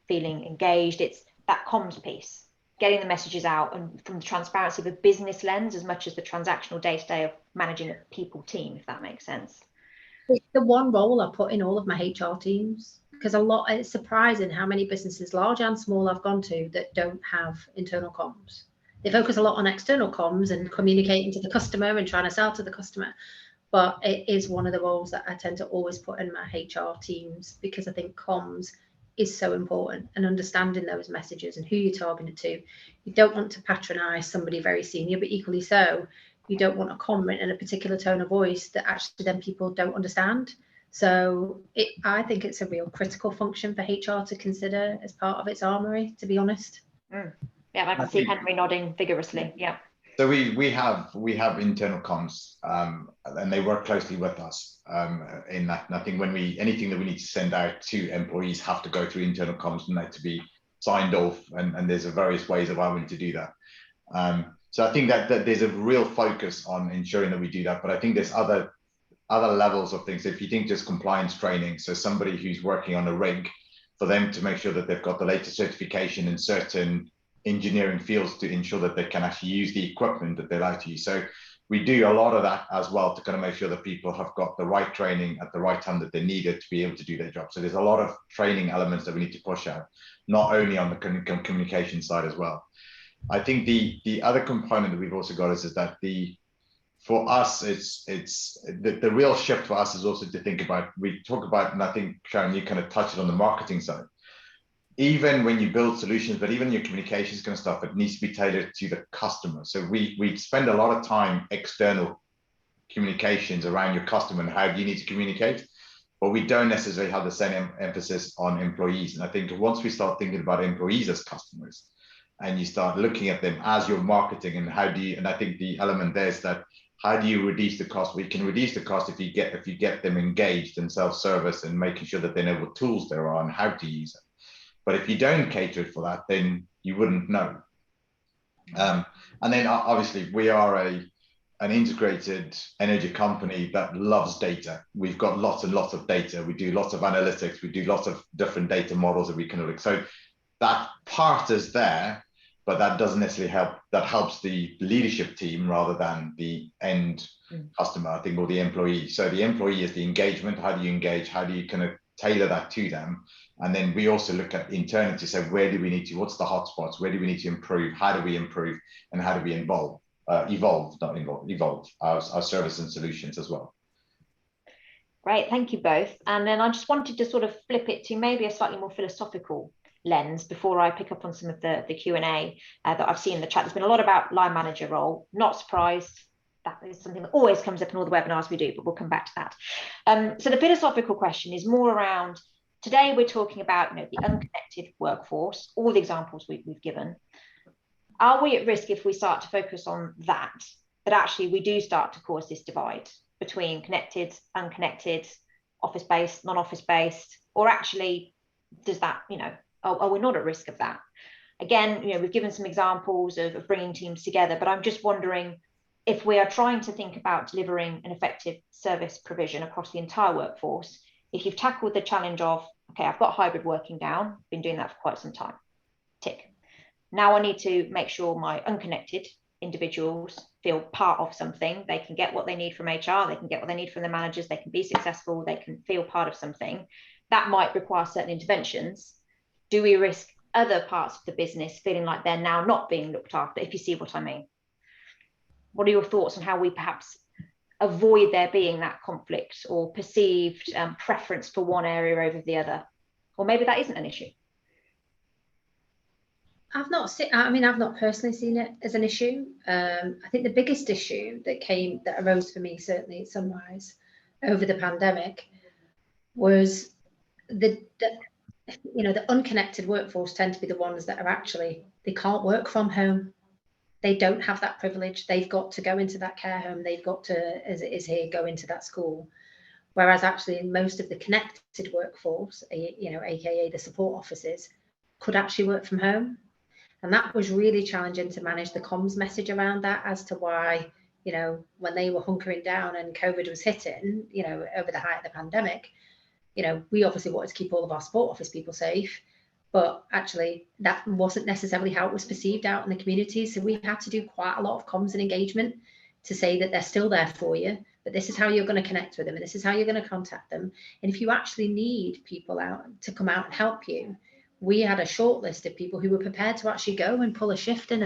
C: feeling engaged. It's that comms piece, getting the messages out, and from the transparency of a business lens as much as the transactional day-to-day of managing a people team, if that makes sense.
E: It's the one role I put in all of my HR teams, because it's surprising how many businesses, large and small, I've gone to that don't have internal comms. They focus a lot on external comms and communicating to the customer and trying to sell to the customer. But it is one of the roles that I tend to always put in my HR teams, because I think comms is so important, and understanding those messages and who you're targeted to. You don't want to patronize somebody very senior, but equally so, you don't want a comment in a particular tone of voice that actually then people don't understand. So I think it's a real critical function for HR to consider as part of its armory, to be honest.
C: Yeah, I can see Henry nodding vigorously. Yeah.
D: So we have internal comms, and they work closely with us in that. And I think anything that we need to send out to employees have to go through internal comms and that to be signed off. And there's various ways of how we need to do that. So I think that there's a real focus on ensuring that we do that. But I think there's other levels of things. If you think just compliance training, so somebody who's working on a rig, for them to make sure that they've got the latest certification in certain engineering fields to ensure that they can actually use the equipment that they like to use. So we do a lot of that as well to kind of make sure that people have got the right training at the right time that they need it to be able to do their job. So there's a lot of training elements that we need to push out, not only on the communication side as well. I think the other component that we've also got is that for us, it's the real shift for us is also to think about, we talk about, and I think Sharon, you kind of touched on the marketing side. Even when you build solutions, but even your communications kind of stuff, it needs to be tailored to the customer. So we spend a lot of time external communications around your customer and how do you need to communicate, but we don't necessarily have the same emphasis on employees. And I think once we start thinking about employees as customers, and you start looking at them as your marketing, and and I think the element there is that how do you reduce the cost? We can reduce the cost if you get them engaged and self-service and making sure that they know what tools there are and how to use it. But if you don't cater it for that, then you wouldn't know. And then obviously we are an integrated energy company that loves data. We've got lots and lots of data. We do lots of analytics. We do lots of different data models that we can look. So that part is there, but that doesn't necessarily help. That helps the leadership team rather than the end customer, I think, or the employee. So the employee is the engagement. How do you engage? How do you kind of tailor that to them? And then we also look at internally to say, where do we need to, what's the hotspots? Where do we need to improve? How do we improve? And how do we evolve our service and solutions as well?
C: Great, thank you both. And then I just wanted to sort of flip it to maybe a slightly more philosophical lens before I pick up on some of the Q&A that I've seen in the chat. There's been a lot about line manager role. Not surprised. That is something that always comes up in all the webinars we do, but we'll come back to that. So the philosophical question is more around, today we're talking about the unconnected workforce, all the examples we've given. Are we at risk if we start to focus on that actually we do start to cause this divide between connected, unconnected, office-based, non-office-based, or actually does that, are we not at risk of that? Again, we've given some examples of bringing teams together, but I'm just wondering if we are trying to think about delivering an effective service provision across the entire workforce, if you've tackled the challenge of, okay, I've got hybrid working down, been doing that for quite some time, tick. Now I need to make sure my unconnected individuals feel part of something. They can get what they need from HR, they can get what they need from the managers, they can be successful, they can feel part of something. That might require certain interventions. Do we risk other parts of the business feeling like they're now not being looked after, if you see what I mean? What are your thoughts on how we perhaps avoid there being that conflict or perceived preference for one area over the other? Or maybe that isn't an issue.
E: I've not personally seen it as an issue. I think the biggest issue that arose for me, certainly at Sunrise, over the pandemic, was the unconnected workforce tend to be the ones that are actually, they can't work from home. They don't have that privilege. They've got to go into that care home. They've got to, as it is here, go into that school. Whereas actually most of the connected workforce, AKA the support offices, could actually work from home. And that was really challenging to manage the comms message around that as to why, when they were hunkering down and COVID was hitting, over the height of the pandemic, we obviously wanted to keep all of our support office people safe, but actually that wasn't necessarily how it was perceived out in the community. So we had to do quite a lot of comms and engagement to say that they're still there for you, but this is how you're going to connect with them and this is how you're going to contact them. And if you actually need people out to come out and help you, we had a short list of people who were prepared to actually go and pull a shift in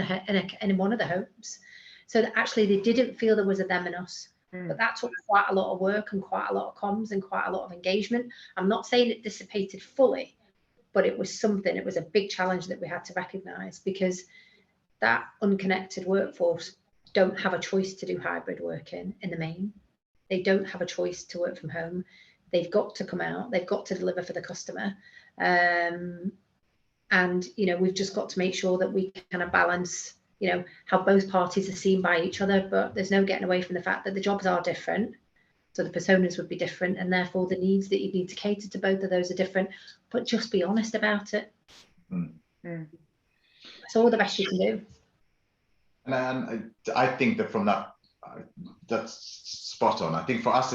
E: one of the homes, so that actually they didn't feel there was a them and us. But that took quite a lot of work and quite a lot of comms and quite a lot of engagement. I'm not saying it dissipated fully, but it was something. It was a big challenge that we had to recognise, because that unconnected workforce don't have a choice to do hybrid working in the main. They don't have a choice to work from home. They've got to come out. They've got to deliver for the customer. And we've just got to make sure that we kind of balance how both parties are seen by each other, but there's no getting away from the fact that the jobs are different, so the personas would be different, and therefore the needs that you need to cater to both of those are different, but just be honest about it. It's all the best you can do.
D: And I think that from that, that's spot on. I think for us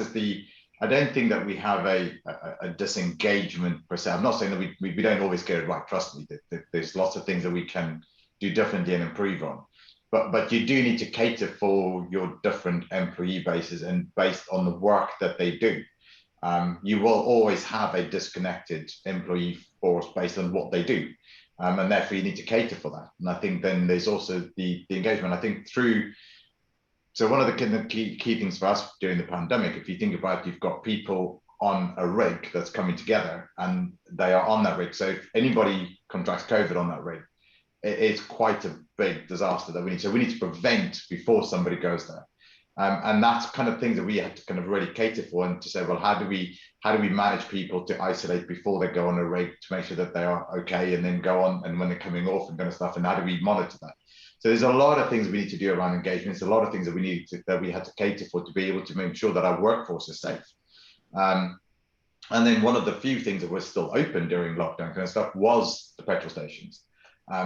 D: I don't think that we have a disengagement per se. I'm not saying that we don't always get it right. Trust me, there's lots of things that we can do differently and improve on. But you do need to cater for your different employee bases, and based on the work that they do. You will always have a disconnected employee force based on what they do. And therefore you need to cater for that. And I think then there's also the engagement. I think so one of the key things for us during the pandemic, if you think about it, you've got people on a rig that's coming together and they are on that rig. So if anybody contracts COVID on that rig, it's quite a big disaster that we need to prevent before somebody goes there. And that's kind of things that we have to kind of really cater for, and to say, well, how do we manage people to isolate before they go on a rig to make sure that they are okay, and then go on, and when they're coming off and kind of stuff, and how do we monitor that? So there's a lot of things we need to do around engagement. There's a lot of things that we had to cater for to be able to make sure that our workforce is safe. And then one of the few things that was still open during lockdown kind of stuff was the petrol stations.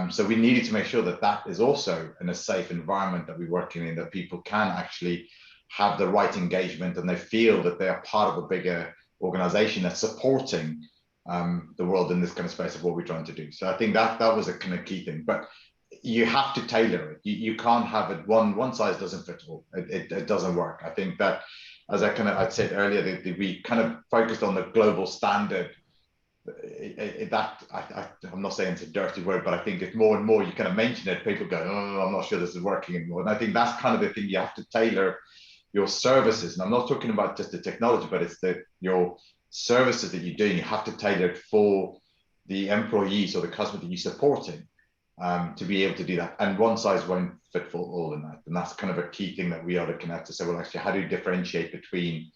D: So we needed to make sure that that is also in a safe environment that we're working in, that people can actually have the right engagement and they feel that they are part of a bigger organization that's supporting the world in this kind of space of what we're trying to do. So I think that was a kind of key thing. But you have to tailor it. You can't have it one size doesn't fit all. It doesn't work. I think that, as I said earlier, that we kind of focused on the global standard. I'm not saying it's a dirty word, but I think it's more and more you kind of mention it, people go, oh, I'm not sure this is working anymore. And I think that's kind of the thing. You have to tailor your services, and I'm not talking about just the technology, but it's your services that you're doing, you have to tailor it for the employees or the customer that you're supporting, to be able to do that. And one size won't fit for all in that. And that's kind of a key thing that we are looking at to say, well, actually, how do you differentiate between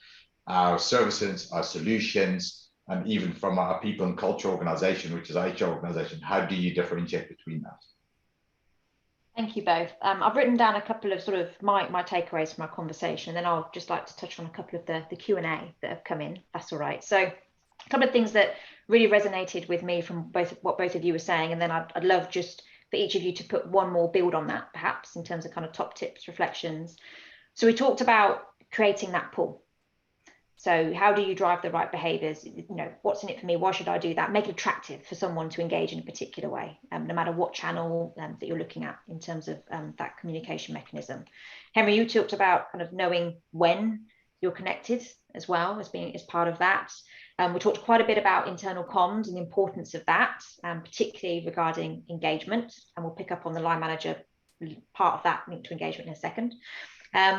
D: our services, our solutions, and even from our people and culture organization, which is our HR organization, how do you differentiate between that?
C: Thank you both. I've written down a couple of sort of my takeaways from our conversation, and then I'll just like to touch on a couple of the Q&A that have come in. That's all right. So a couple of things that really resonated with me from what both of you were saying, and then I'd love just for each of you to put one more build on that, perhaps, in terms of kind of top tips, reflections. So we talked about creating that pull. So how do you drive the right behaviors? You know, what's in it for me? Why should I do that? Make it attractive for someone to engage in a particular way, no matter what channel that you're looking at in terms of that communication mechanism. Henry, you talked about kind of knowing when you're connected as well as being as part of that. We talked quite a bit about internal comms and the importance of that, particularly regarding engagement. And we'll pick up on the line manager part of that linked to engagement in a second.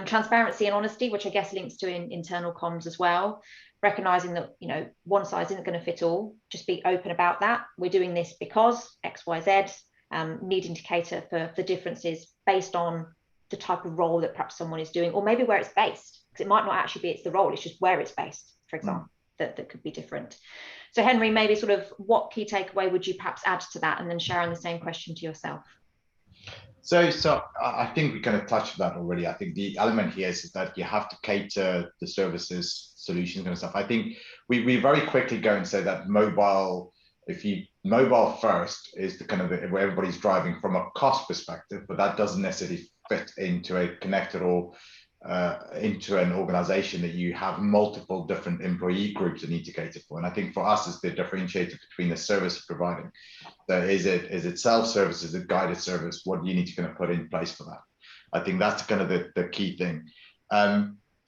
C: Transparency and honesty, which I guess links to internal comms as well, recognizing that, you know, one size isn't going to fit all. Just be open about that. We're doing this because X, Y, Z, needing to cater for the differences based on the type of role that perhaps someone is doing, or maybe where it's based, because it might not actually be it's the role, it's just where it's based, for example, that could be different. So Henry, maybe sort of what key takeaway would you perhaps add to that? And then Sharon, the same question to yourself.
D: So I think we kind of touched that already. I think the element here is that you have to cater the services, solutions kind of stuff. I think we very quickly go and say that mobile first is the kind of where everybody's driving from a cost perspective, but that doesn't necessarily fit into a connected or into an organization that you have multiple different employee groups that need to cater for. And I think for us, it's the differentiator between the service providing. So is it self-service, is it guided service? What do you need to kind of put in place for that? I think that's kind of the key thing.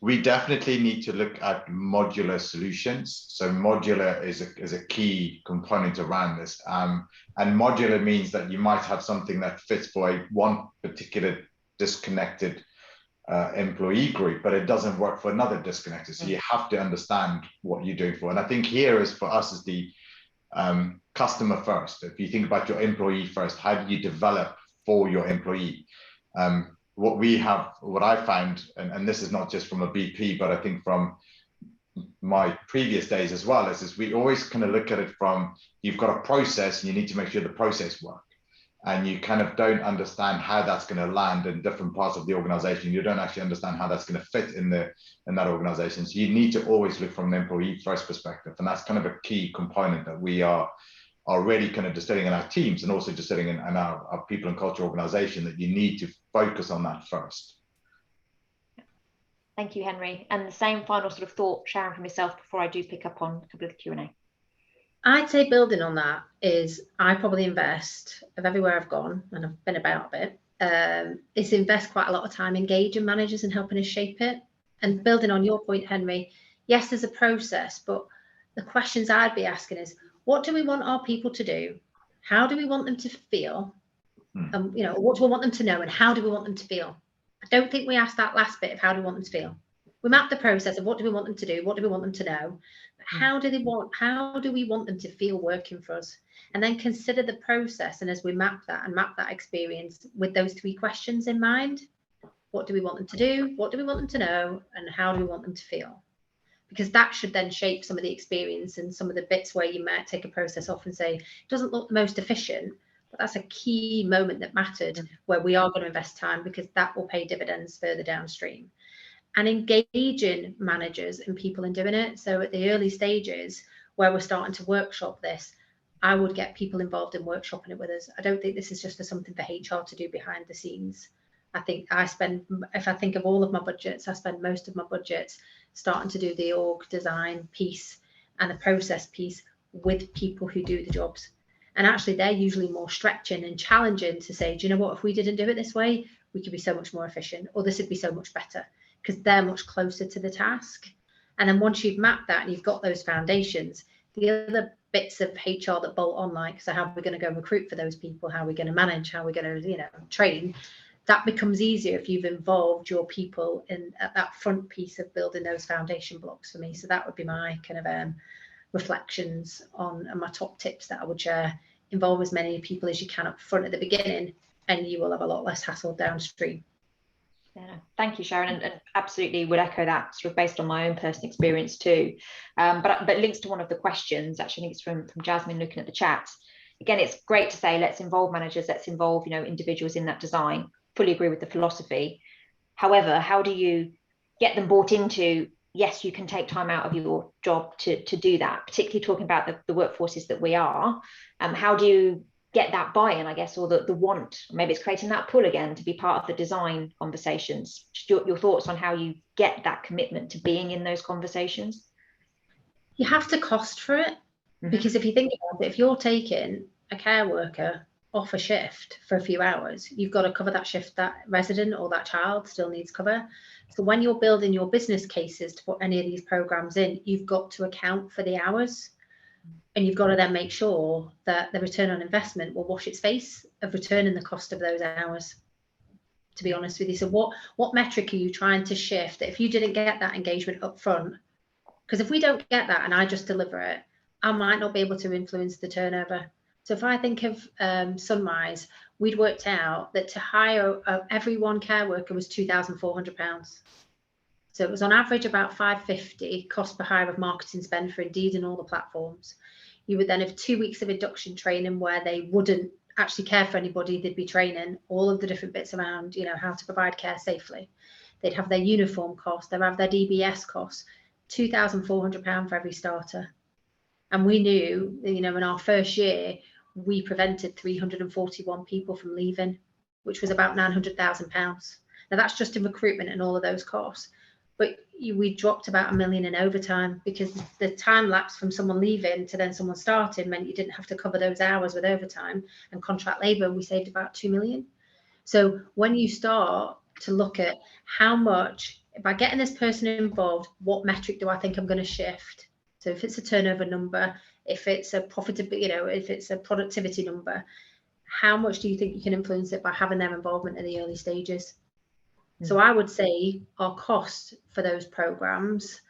D: We definitely need to look at modular solutions. So modular is a key component around this. And modular means that you might have something that fits for one particular disconnected employee group, but it doesn't work for another disconnected. So you have to understand what you're doing for. And I think here is for us is the customer first. If you think about your employee first, how do you develop for your employee? What I found, and this is not just from a BP, but I think from my previous days as well, is we always kind of look at it from, you've got a process and you need to make sure the process works. And you kind of don't understand how that's going to land in different parts of the organization. You don't actually understand how that's going to fit in that organization. So you need to always look from an employee first perspective. And that's kind of a key component that we are already kind of distilling in our teams and also distilling in our people and culture organization, that you need to focus on that first.
C: Thank you, Henry. And the same final sort of thought, Sharon, from yourself before I do pick up on a couple of the Q&A.
E: I'd say building on that is I probably invest of everywhere I've gone, and I've been about a bit, is invest quite a lot of time engaging managers and helping us shape it. And building on your point, Henry, yes, there's a process, but the questions I'd be asking is, what do we want our people to do? How do we want them to feel? You know, what do we want them to know, and how do we want them to feel? I don't think we asked that last bit of how do we want them to feel. We mapped the process of what do we want them to do, what do we want them to know, but how do we want them to feel working for us? And then consider the process, and as we map that experience with those three questions in mind, what do we want them to do, what do we want them to know, and how do we want them to feel? Because that should then shape some of the experience and some of the bits where you might take a process off and say, it doesn't look the most efficient, but that's a key moment that mattered where we are going to invest time, because that will pay dividends further downstream. And engaging managers and people in doing it. So at the early stages where we're starting to workshop this, I would get people involved in workshopping it with us. I don't think this is just something for HR to do behind the scenes. I think if I think of all of my budgets, I spend most of my budgets starting to do the org design piece and the process piece with people who do the jobs. And actually, they're usually more stretching and challenging to say, do you know what, if we didn't do it this way, we could be so much more efficient, or this would be so much better, because they're much closer to the task. And then once you've mapped that and you've got those foundations, the other bits of HR that bolt on, like, so how are we going to go recruit for those people? How are we going to manage? How are we going to, train? that becomes easier if you've involved your people in at that front piece of building those foundation blocks for me. So that would be my kind of reflections on, and my top tips that I would share. Involve as many people as you can up front at the beginning, and you will have a lot less hassle downstream.
C: Yeah, thank you, Sharon, and absolutely would echo that, sort of based on my own personal experience too. But it links to one of the questions. Actually, I think it's from Jasmine looking at the chat. Again, it's great to say let's involve managers, let's involve individuals in that design. Fully agree with the philosophy. However, how do you get them bought into? Yes, you can take time out of your job to do that. Particularly talking about the workforces that we are. How do you get that buy-in, I guess, or the want? Maybe it's creating that pull again to be part of the design conversations. Just your thoughts on how you get that commitment to being in those conversations.
E: You have to cost for it, because if you think about it, if you're taking a care worker off a shift for a few hours, you've got to cover that shift. That resident or that child still needs cover. So when you're building your business cases to put any of these programs in, you've got to account for the hours. And you've got to then make sure that the return on investment will wash its face of returning the cost of those hours, to be honest with you. So what metric are you trying to shift that if you didn't get that engagement up front? Because if we don't get that and I just deliver it, I might not be able to influence the turnover. So if I think of Sunrise, we'd worked out that to hire every one care worker was £2,400. So it was on average about $550 cost per hire of marketing spend for Indeed and all the platforms. You would then have 2 weeks of induction training where they wouldn't actually care for anybody. They'd be training all of the different bits around, how to provide care safely. They'd have their uniform cost, they'd have their DBS costs, £2,400 for every starter. And we knew, in our first year, we prevented 341 people from leaving, which was about £900,000. Now that's just in recruitment and all of those costs. But we dropped about $1 million in overtime, because the time lapse from someone leaving to then someone starting meant you didn't have to cover those hours with overtime and contract labour. We saved about $2 million. So when you start to look at how much, by getting this person involved, what metric do I think I'm going to shift? So if it's a turnover number, if it's a profitability, if it's a productivity number, how much do you think you can influence it by having their involvement in the early stages? So I would say our cost for those programs,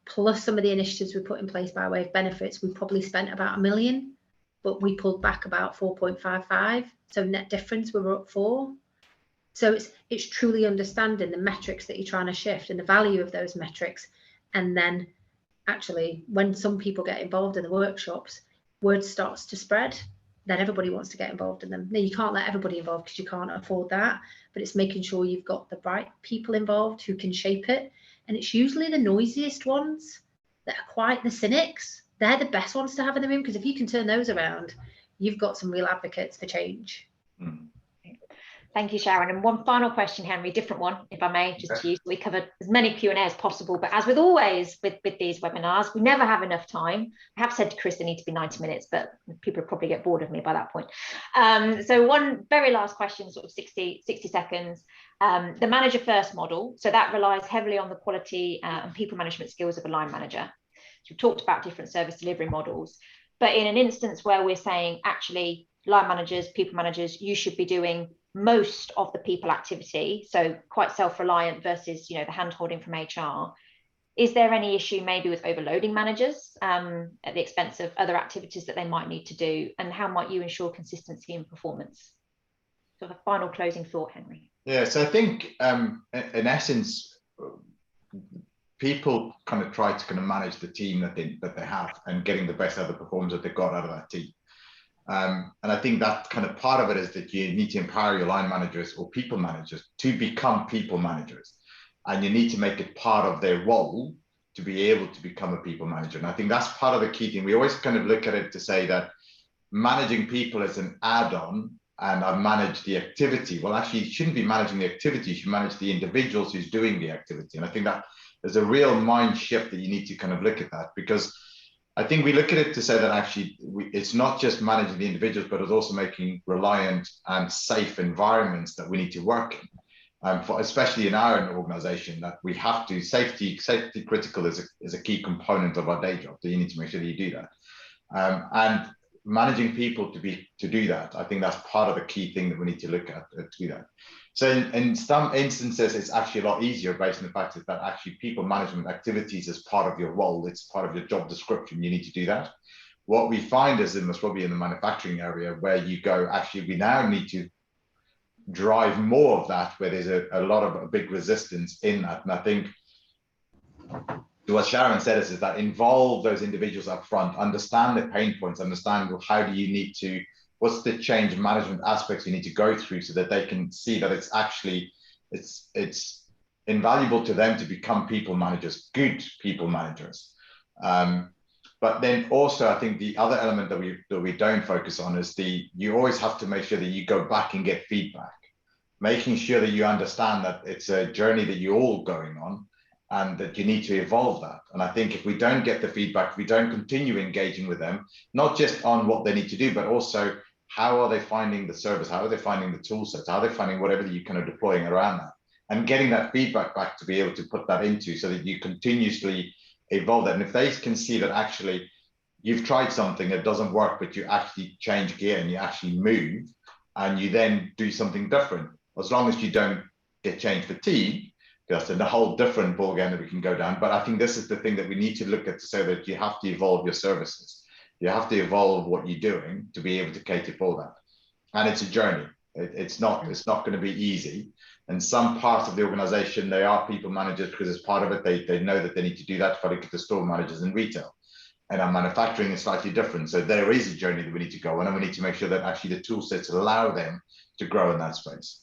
E: plus some of the initiatives we put in place by way of benefits, we probably spent about $1 million, but we pulled back about 4.55. So net difference, we were up 4. So it's truly understanding the metrics that you're trying to shift and the value of those metrics. And then actually, when some people get involved in the workshops, word starts to spread. Then everybody wants to get involved in them. Now, you can't let everybody involved because you can't afford that, but it's making sure you've got the right people involved who can shape it. And it's usually the noisiest ones that are quite the cynics. They're the best ones to have in the room, because if you can turn those around, you've got some real advocates for change.
C: Thank you, Sharon. And one final question, Henry, different one, if I may, just to you. So we covered as many Q&A as possible, but as with always with these webinars, we never have enough time. I have said to Chris they need to be 90 minutes, but people probably get bored of me by that point. So one very last question, sort of 60 seconds. The manager first model, so that relies heavily on the quality and people management skills of a line manager. So we've talked about different service delivery models, but in an instance where we're saying actually line managers, people managers, you should be doing most of the people activity, so quite self-reliant versus the hand-holding from HR. Is there any issue maybe with overloading managers at the expense of other activities that they might need to do, and how might you ensure consistency in performance? So the final closing thought, Henry.
D: Yeah, so I think in essence, people kind of try to kind of manage the team that they have and getting the best out of the performance that they've got out of that team. And I think that kind of part of it is that you need to empower your line managers or people managers to become people managers. And you need to make it part of their role to be able to become a people manager. And I think that's part of the key thing. We always kind of look at it to say that managing people is an add-on and I manage the activity. Well, actually, you shouldn't be managing the activity. You should manage the individuals who's doing the activity. And I think that there's a real mind shift that you need to kind of look at that, because I think we look at it to say that actually it's not just managing the individuals, but it's also making reliant and safe environments that we need to work in. Especially in our organization, that we have to, safety critical is a key component of our day job. So you need to make sure that you do that. And managing people to do that, I think that's part of the key thing that we need to look at to do that. So in some instances, it's actually a lot easier based on the fact that actually people management activities is part of your role. It's part of your job description. You need to do that. What we find is most probably in the manufacturing area where you go, actually, we now need to drive more of that, where there's a lot of a big resistance in that. And I think what Sharon said is that involve those individuals up front, understand the pain points, understand how do you need to, what's the change management aspects you need to go through so that they can see that it's actually, it's invaluable to them to become people managers, good people managers. But then also, I think the other element that we don't focus on is you always have to make sure that you go back and get feedback, making sure that you understand that it's a journey that you're all going on and that you need to evolve that. And I think if we don't get the feedback, if we don't continue engaging with them, not just on what they need to do, but also how are they finding the service? How are they finding the tool sets? How are they finding whatever that you're kind of deploying around that? And getting that feedback back to be able to put that into so that you continuously evolve that. And if they can see that actually you've tried something that doesn't work, but you actually change gear and you actually move and you then do something different, as long as you don't get change fatigue, that's a whole different ballgame that we can go down. But I think this is the thing that we need to look at to say that you have to evolve your services. You have to evolve what you're doing to be able to cater for that. And it's a journey. It's not going to be easy. And some parts of the organization, they are people managers because as part of it, they know that they need to do that, but the store managers in retail. And our manufacturing is slightly different. So there is a journey that we need to go on, and we need to make sure that actually the tool sets allow them to grow in that space.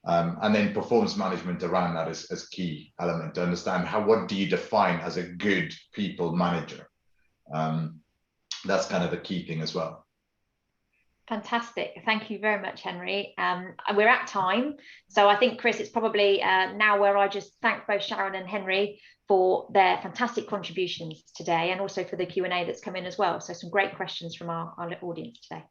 D: And then performance management around that is key element to understand what do you define as a good people manager? That's kind of a key thing as well.
C: Fantastic. Thank you very much, Henry. We're at time. So I think, Chris, it's probably now where I just thank both Sharon and Henry for their fantastic contributions today and also for the Q&A that's come in as well. So some great questions from our audience today.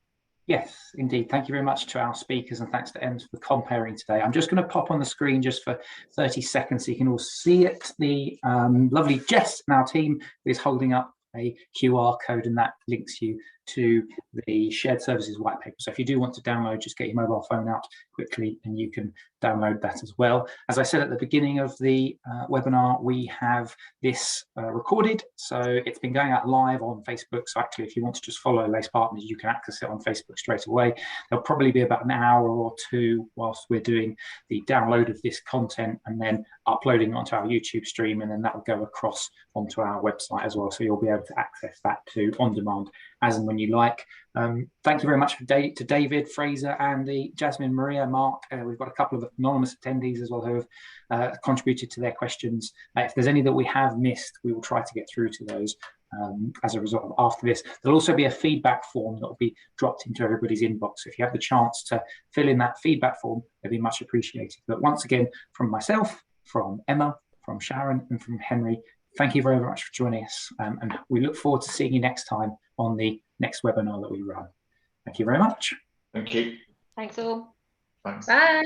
C: Yes,
B: indeed. Thank you very much to our speakers and thanks to Ems for comparing today. I'm just going to pop on the screen just for 30 seconds so you can all see it. The lovely Jess in our team is holding up a QR code and that links you to the shared services white paper. So if you do want to download, just get your mobile phone out quickly and you can download that as well. As I said at the beginning of the webinar, we have this recorded. So it's been going out live on Facebook. So actually, if you want to just follow Lace Partners, you can access it on Facebook straight away. There'll probably be about an hour or two whilst we're doing the download of this content and then uploading it onto our YouTube stream, and then that will go across onto our website as well. So you'll be able to access that too on demand as and when you like. Thank you very much to David, Fraser, Andy, Jasmine, Maria, Mark. We've got a couple of anonymous attendees as well who have contributed to their questions. If there's any that we have missed, we will try to get through to those as a result of after this. There'll also be a feedback form that will be dropped into everybody's inbox. So if you have the chance to fill in that feedback form, it'd be much appreciated. But once again, from myself, from Emma, from Sharon, and from Henry, thank you very much for joining us. And we look forward to seeing you next time on the next webinar that we run. Thank you very much.
D: Thank you.
C: Thanks all.
D: Thanks.
E: Bye.